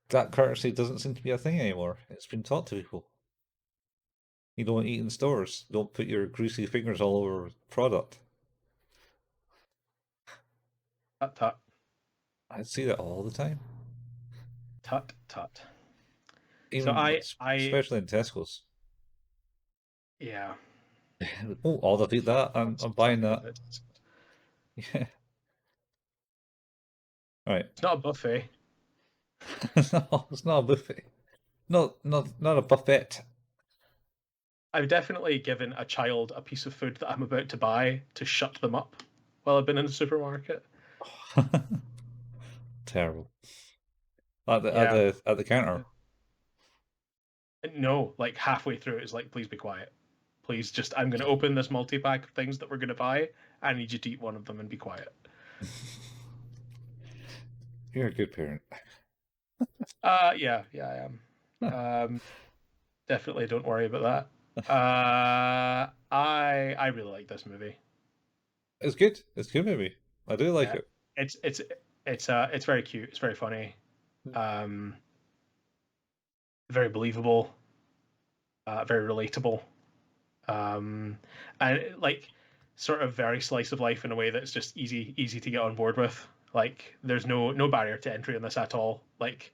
that courtesy doesn't seem to be a thing anymore. It's been taught to people. You don't eat in stores. Don't put your greasy fingers all over product. Tut tut. I see that all the time. Tut tut. So Even, I, especially in Tesco's. yeah. Oh, I'll defeat that. I'm buying that. It's Yeah. All right. not a buffet. No, it's not a buffet. Not a buffet. I've definitely given a child a piece of food that I'm about to buy to shut them up while I've been in the supermarket. Terrible. At the Yeah. at the counter. No, like halfway through, it's like, please be quiet. Please, just I'm going to open this multi-pack of things that we're going to buy. I need you to eat one of them and be quiet. You're a good parent. Yeah, I am. Huh. Definitely don't worry about that. I really like this movie. It's good. It's a good movie. I do like Yeah, it. it's very cute. It's very funny. Um, very believable. Very relatable. And like sort of very slice of life in a way that's just easy to get on board with. Like there's no barrier to entry in this at all. Like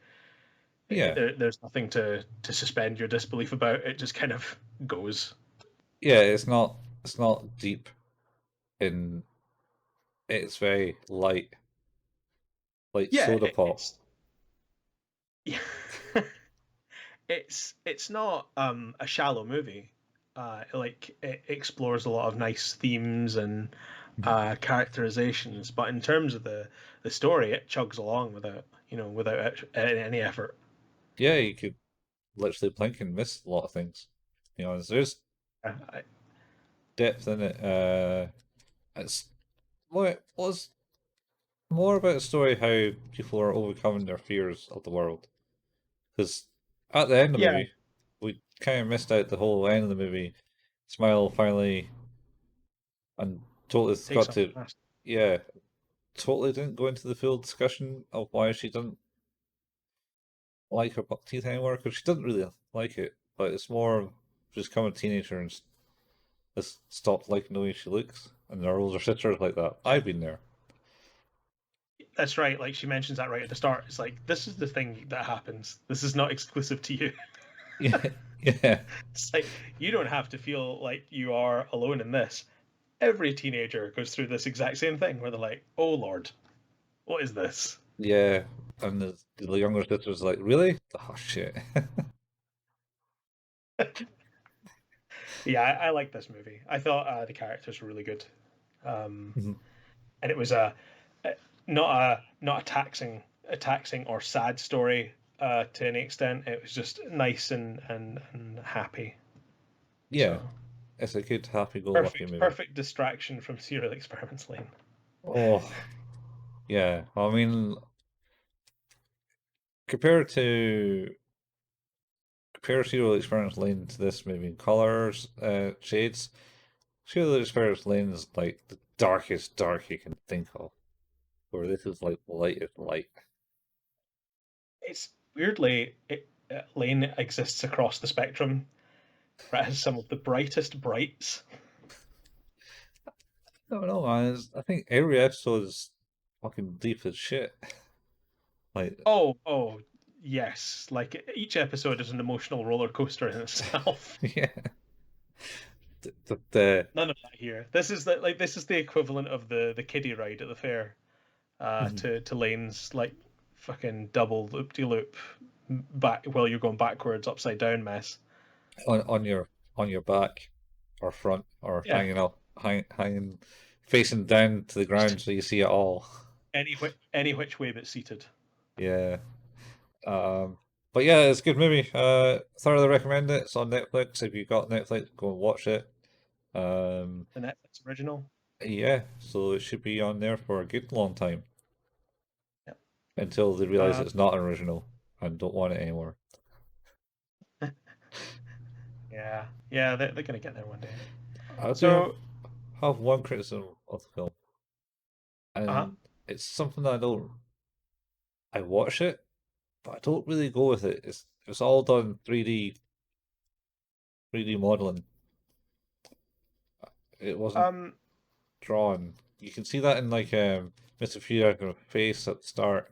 Yeah. there's nothing to suspend your disbelief about. It just kind of goes. Yeah, it's not deep in it's very light. Like Yeah, soda pop. yeah. It's not a shallow movie. Like it explores a lot of nice themes and characterizations, but in terms of the story, it chugs along without any effort. Yeah, you could literally blink and miss a lot of things. You know, there's I, depth in it. It's well, it was more about a story how people are overcoming their fears of the world. Because at the end of the yeah, movie, we kind of missed out the whole end of the movie. Smile finally and totally takes got up to, fast. yeah, totally didn't go into the full discussion of why she doesn't like her buck teeth anymore. Because she doesn't really like it, but it's more just become a teenager and just stopped liking the way she looks. And her older sister's like that. I've been there. That's right. Like she mentions that right at the start. It's like this is the thing that happens. This is not exclusive to you. Yeah, yeah, It's like you don't have to feel like you are alone in this. Every teenager goes through this exact same thing where they're like, "Oh Lord, what is this?" yeah. And the younger sister's like, really? Oh shit. Yeah, I like this movie. I thought the characters were really good, um, Mhm. and it was not a taxing or sad story to any extent. It was just nice and happy. Yeah, So it's a good happy-go-lucky movie. perfect distraction from Serial Experiments Lane. Oh, yeah. I mean, compared to compare Serial Experiments Lane to this movie in colors, shades, Serial Experiments Lane is like the darkest dark you can think of, where this is like the lightest light. It's weirdly Lane exists across the spectrum. It has some of the brightest brights. I don't know, man. I think every episode is fucking deep as shit. Like, Oh, yes. Like each episode is an emotional roller coaster in itself. yeah. The None of that here. This is the equivalent of the kiddie ride at the fair. To Lane's like fucking double loop de loop back while you're going backwards upside down mess. on your back or front or Yeah. hanging facing down to the ground so you see it all. Any which way but seated. Yeah. But yeah, it's a good movie. Thoroughly recommend it. It's on Netflix. If you've got Netflix, go and watch it. Um, The Netflix original. yeah, so it should be on there for a good long time Yep. until they realize Uh, it's not original and don't want it anymore. yeah, they're gonna get there one day. I do So, have one criticism of the film, uh, and it's something that I watch it, but I don't really go with it. It's all done 3D modeling. It wasn't um, drawn. You can see that in like Mr. Fujiyama's face at the start.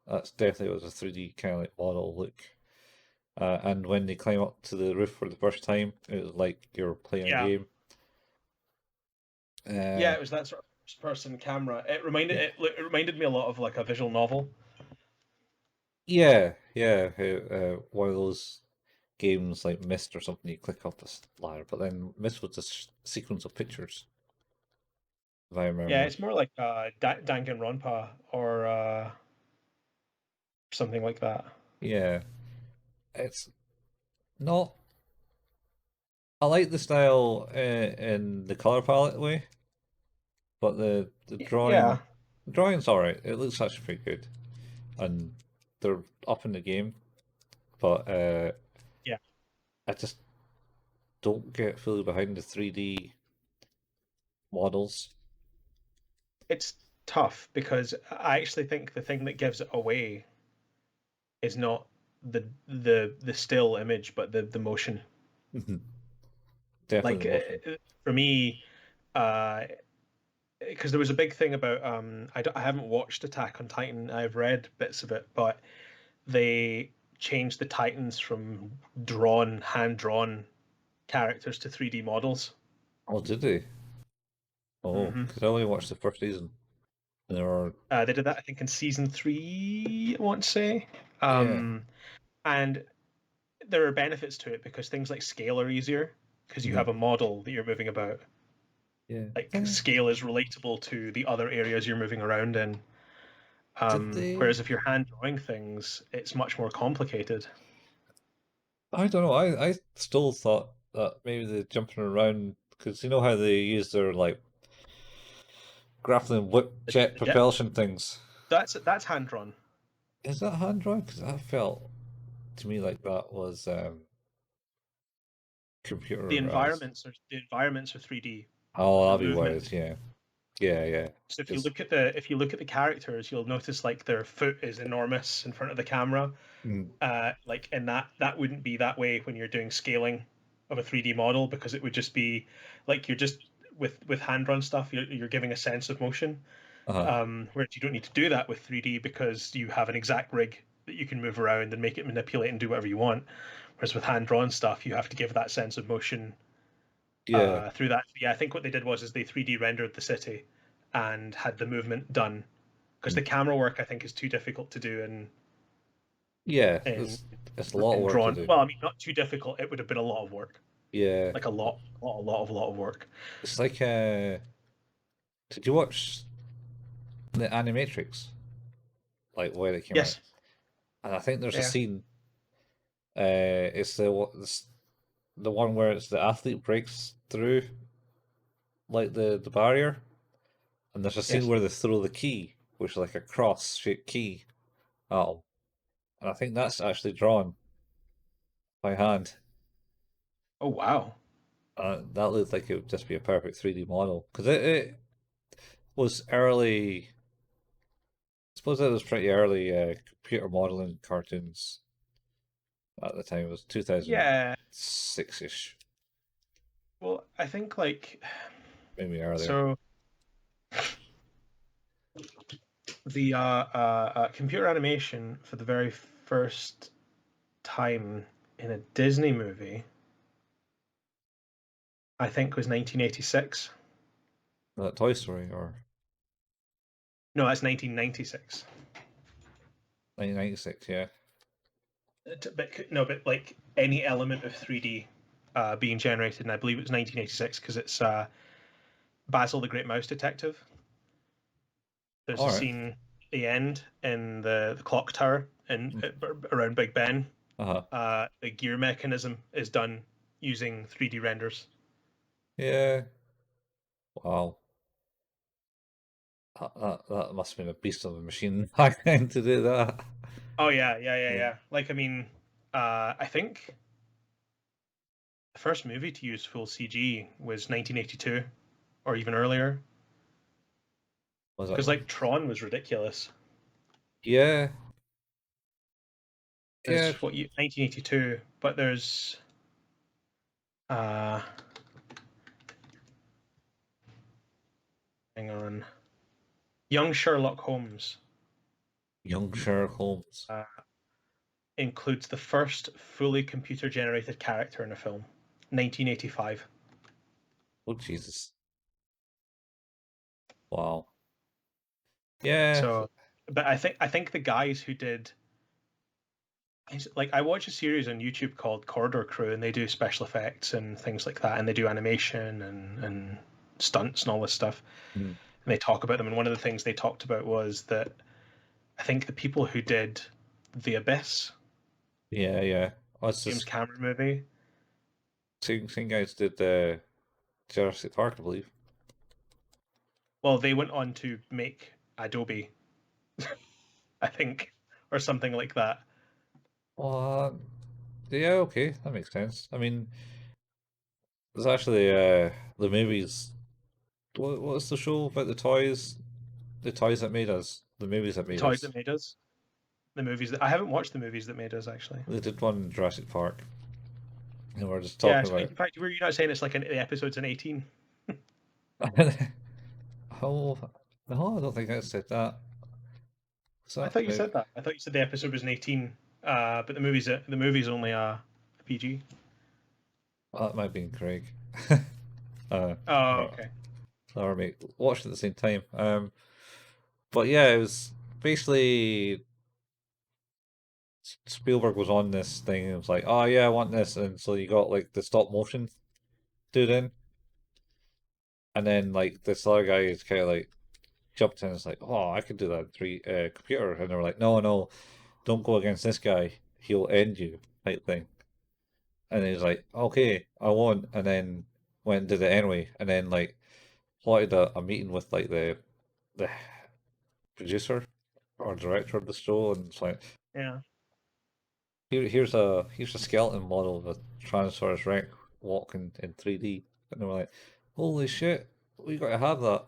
That's definitely was a 3D kind of like model look. And when they climb up to the roof for the first time, it was like you're playing a yeah, game. yeah, Uh, it was that sort of first person camera. yeah, It reminded me a lot of like a visual novel. yeah. One of those games like Myst or something. You click up this ladder, but then Myst was just a sequence of pictures, if I Yeah, remember. it's more like Danganronpa or something like that. Yeah, it's not. I like the style in the color palette way, but the Yeah, drawing's alright. It looks actually pretty good, and they're up in the game. But yeah. I just don't get fully behind the 3D models. It's tough because I actually think the thing that gives it away is not the still image, but the motion. Definitely Like the motion. for me, because there was a big thing about I haven't watched Attack on Titan. I've read bits of it, but they changed the Titans from hand drawn characters to 3D models. Oh, did they? Oh, Hmm because I only watched the first season, and there are They did that, I think, in season 3. I want to say, yeah, and there are benefits to it because things like scale are easier because you mhm, have a model that you're moving about. yeah. Like scale is relatable to the other areas you're moving around in. Did they? Whereas if you're hand drawing things, it's much more complicated. I don't know. I still thought that maybe the jumping around because you know how they use their like grappling whip jet The dip, propulsion things. that's hand drawn. Is that hand drawn? Because I felt to me like that was computerized. The environments are 3D. Oh, The that'd be movement. wise. Yeah, yeah, yeah. So It's if you look at the characters, you'll notice like their foot is enormous in front of the camera. mm, Like and that wouldn't be that way when you're doing scaling of a 3D model because it would just be like you're just with hand drawn stuff. You're giving a sense of motion. uh-huh. Whereas you don't need to do that with 3D because you have an exact rig that you can move around and make it manipulate and do whatever you want. Whereas with hand drawn stuff, you have to give that sense of motion Yeah, through that. Yeah, I think what they did was they 3D rendered the city and had the movement done because mm, the camera work I think is too difficult to do yeah. in It's a lot of in work to drawn. do. Well, I mean, not too difficult. It would have been a lot of work, Yeah, like a lot of work. it's like did you watch the Animatrix? Like where it came out? Yes. And I think there's a Yeah. scene. It's the one where it's the athlete breaks through like the barrier, and there's a scene Yes. where they throw the key, which is like a cross-shaped key at him, and I think that's actually drawn by hand. Oh wow. That looked like it would just be a perfect 3D model because it was early. I suppose it was pretty early computer modeling cartoons at the time. It was Yeah. 2006-ish, Well, I think like maybe earlier. so the computer animation for the very first time in a Disney movie, I think was 1986. Was that Toy Story or No, that's 1996. 1996? Yeah. But no, but like any element of 3D being generated, and I believe it was 1986 because it's Basil the Great Mouse Detective. There's All a right. scene at the end in the clock tower and around Big Ben. Uh-huh. The gear mechanism is done using 3D renders. Yeah. Wow. That must have been a beast of a machine back then to do that. Oh yeah, yeah, yeah, Yeah. yeah. Like I mean, I think the first movie to use full CG was 1982, or even earlier. Was Because that? like Tron was ridiculous. Yeah. There's Yeah. 1982, but there's uh hang on, Young Sherlock Holmes Young Sherlock Holmes. includes the first fully computer generated character in a film, 1985. Oh Jesus. Wow. Yeah. So, but I think the guys who did like I watch a series on YouTube called Corridor Crew, and they do special effects and things like that, and they do animation and stunts and all this stuff. Mm. And they talk about them. And one of the things they talked about was that I think the people who did The Abyss. Yeah. Oh, it's James just Cameron movie. same guys did Jurassic Park, I believe. Well, they went on to make Adobe, I think, or something like that. Yeah, okay, that makes sense. I mean, there's actually the movies. What's the show about the toys? The toys that made us. The movies that The made Toys us. That Made Us. The movies that I haven't watched the movies that made us actually. They did one in Jurassic Park, and we're just Yeah, talking so about. in fact, were you not saying it's like the episodes in 18? Oh, no, I don't think I said that. What's I that? thought you Maybe. said that. I thought you said the episode was an 18, but the movie's only a PG. Oh, that might be Craig. Oh, or, okay. or mate, watched at the same time. But yeah, it was basically Spielberg was on this thing. And it was like, oh yeah, I want this, and so you got like the stop motion dude in, and then like this other guy is kind of like jumped in. And it's like, oh, I could do that in computer, and they were like, no, don't go against this guy. He'll end you, type thing. And he's like, okay, I won't. And then went and did it anyway. And then like plotted a meeting with like the producer or director of the show, and it's like, Yeah. here's a skeleton model of a Tyrannosaurus Rex walking in 3D, and they were like, holy shit, we got to have that.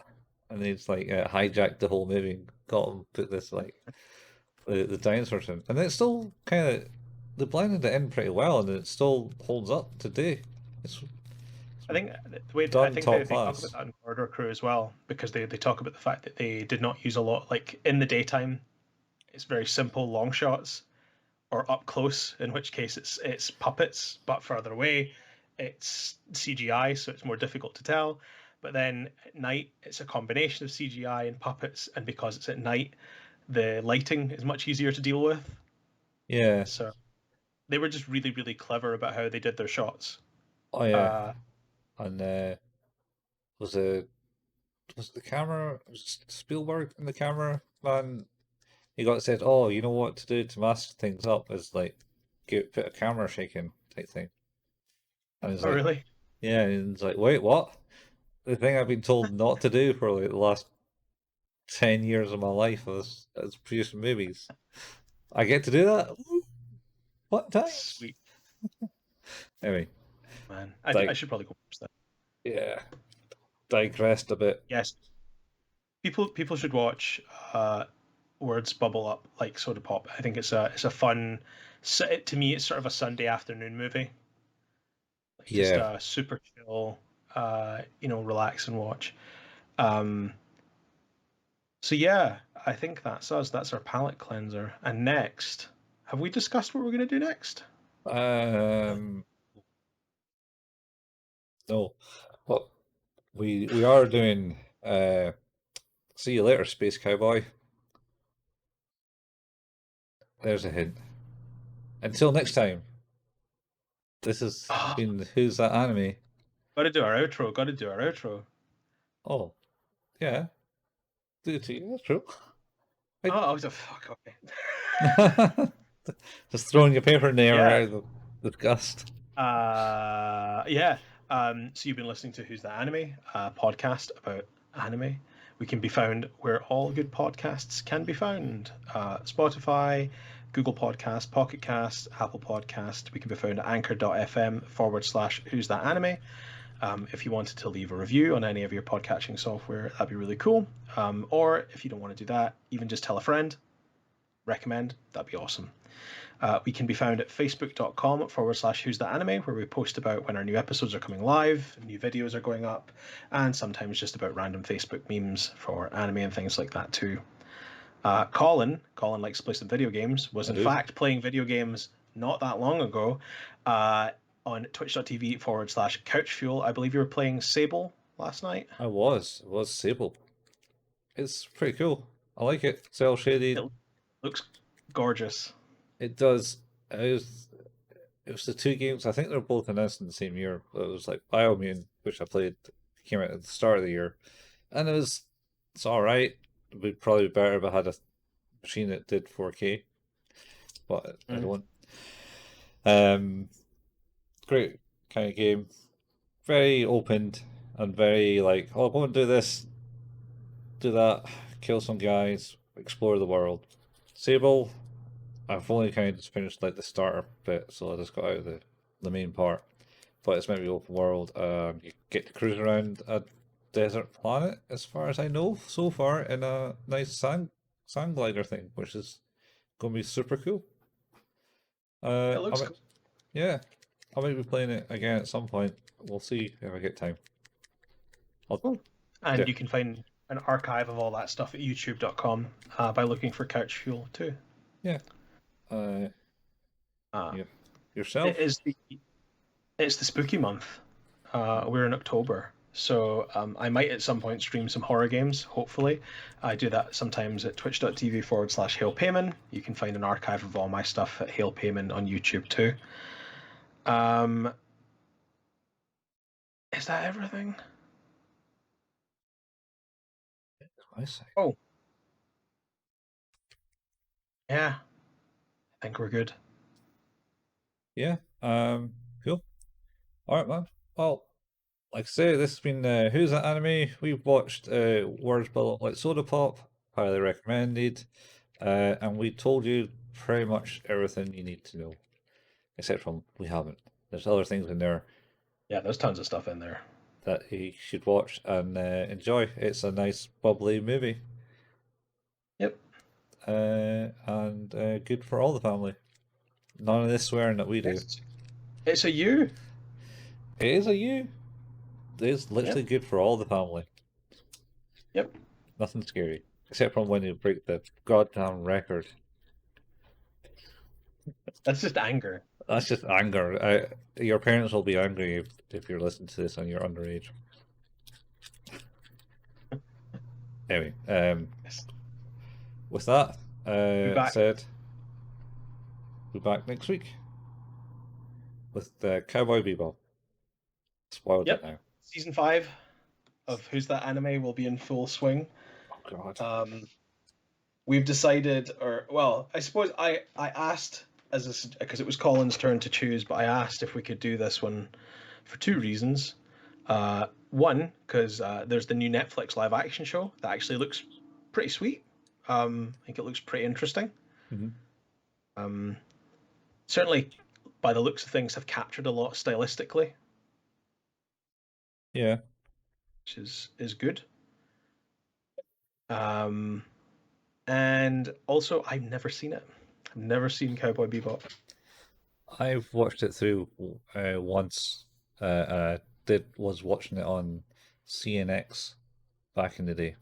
And he's like hijacked the whole movie and got him put this like the dinosaurs in, and it's still kind of they blended it in pretty well, and it still holds up today. It's I think I done think they, top they talk about class. that in Corridor Crew as well, because they talk about the fact that they did not use a lot, like in the daytime. It's very simple long shots, or up close, in which case it's puppets, but further away, it's CGI, so it's more difficult to tell. But then at night, it's a combination of CGI and puppets, and because it's at night, the lighting is much easier to deal with. Yeah. So they were just really, really clever about how they did their shots. Oh yeah. Uh, And was it was the camera was Spielberg in the camera man? He got said, oh, you know what to do to mask things up is like put a camera shaking type thing. And he's oh, like, really? yeah, and he's like, wait, what? The thing I've been told not to do for like the last 10 years of my life is producing movies. I get to do that? Woo! What times? Sweet, Anyway, man. I like, should probably go watch that. yeah, digressed a bit. Yes, people should watch Words Bubble Up like Soda Pop. I think it's a fun. To me, it's sort of a Sunday afternoon movie. Like just Yeah, a super chill, relax and watch. Um, so yeah, I think that's us. That's our palate cleanser. And next, have we discussed what we're going to do next? um, no, but we are doing see you later, Space Cowboy. There's a hint. Until next time, this has been Who's That Anime? Got to do our outro. Got to do our outro. Oh, yeah, do it to you. That's true. Oh, I was a fuck. Okay. Just throwing your paper in the air Yeah. out of the gust. Yeah. So you've been listening to Who's That Anime, a podcast about anime. We can be found where all good podcasts can be found: Spotify, Google Podcast, Pocket Cast, Apple Podcast. We can be found at anchor.fm/Who's That Anime. If you wanted to leave a review on any of your podcatching software, that'd be really cool. Or if you don't want to do that, even just tell a friend, recommend, that'd be awesome. We can be found at facebook.com/Who's That Anime, where we post about when our new episodes are coming live, new videos are going up, and sometimes just about random Facebook memes for anime and things like that too. Colin likes to play some video games, was in fact playing video games not that long ago on twitch.tv/couchfuel. I believe you were playing Sable last night. It was Sable. It's pretty cool. I like it. Cell shaded. It looks gorgeous. It does. It was the two games. I think they're both announced in the same year. It was like Biomutant, which I played, came out at the start of the year, and it's all right. It would probably be better if I had a machine that did 4K. but I don't. Great kind of game. Very open and very like, oh, go and do this, do that, kill some guys, explore the world. Sable, I've only kind of just finished like the starter bit, so I just got out of the main part. But it's meant to be open world. You get to cruise around a desert planet, as far as I know so far, in a nice sand glider thing, which is going to be super cool. It looks cool. Yeah, I might be playing it again at some point. We'll see if I get time. And you can find an archive of all that stuff at youtube.com by looking for Couch Fuel too. Yeah. Yourself? It's the spooky month. We're in October, so I might at some point stream some horror games, hopefully. I do that sometimes at twitch.tv/HailPayman. You can find an archive of all my stuff at HailPayman on YouTube too. Is that everything? Oh. Yeah. I think we're good. Yeah. Cool. Alright, man. Well, like I say, this has been Who's That Anime? We've watched Words Built Up Like Soda Pop, highly recommended, and we told you pretty much everything you need to know, except from we haven't. There's other things in there. Yeah, there's tons of stuff in there that you should watch and enjoy. It's a nice, bubbly movie. Yep. And good for all the family. None of this swearing that we do. It's a you. It is a you. It's literally good for all the family. Yep. Nothing scary. Except from when you break the goddamn record. That's just anger. That's just anger. Your parents will be angry if you're listening to this and you're underage. Anyway, with that said, we'll be back next week with Cowboy Bebop. Spoiled it now. Season 5 of Who's That Anime will be in full swing. Oh God. We've decided, I suppose I asked because it was Colin's turn to choose, but I asked if we could do this one for two reasons. One, because there's the new Netflix live action show that actually looks pretty sweet. I think it looks pretty interesting. Mm-hmm. Certainly, by the looks of things, have captured a lot stylistically. Yeah. Which is good. And also, I've never seen it. I've never seen Cowboy Bebop. I've watched it through once. Was watching it on CNX back in the day.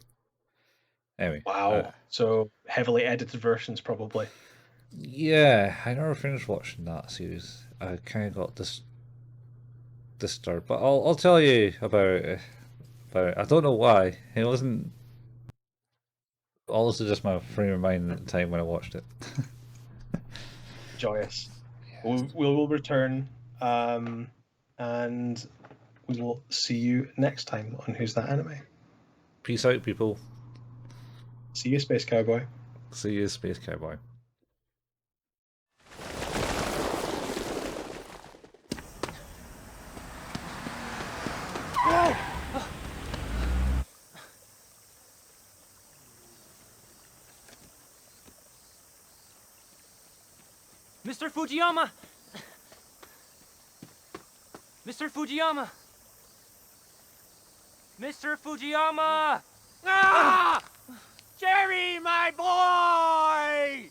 Anyway. Wow. So heavily edited versions, probably. Yeah, I never finished watching that series. I kind of got disturbed, but I'll tell you about it. I don't know why. It wasn't. Also, just my frame of mind at the time when I watched it. Joyous. Yeah. We'll return, and we will see you next time on Who's That Anime. Peace out, people. See you, Space Cowboy. See you, Space Cowboy. Mr. Fujiyama! Mr. Fujiyama! Mr. Fujiyama! Ah! Jerry, my boy!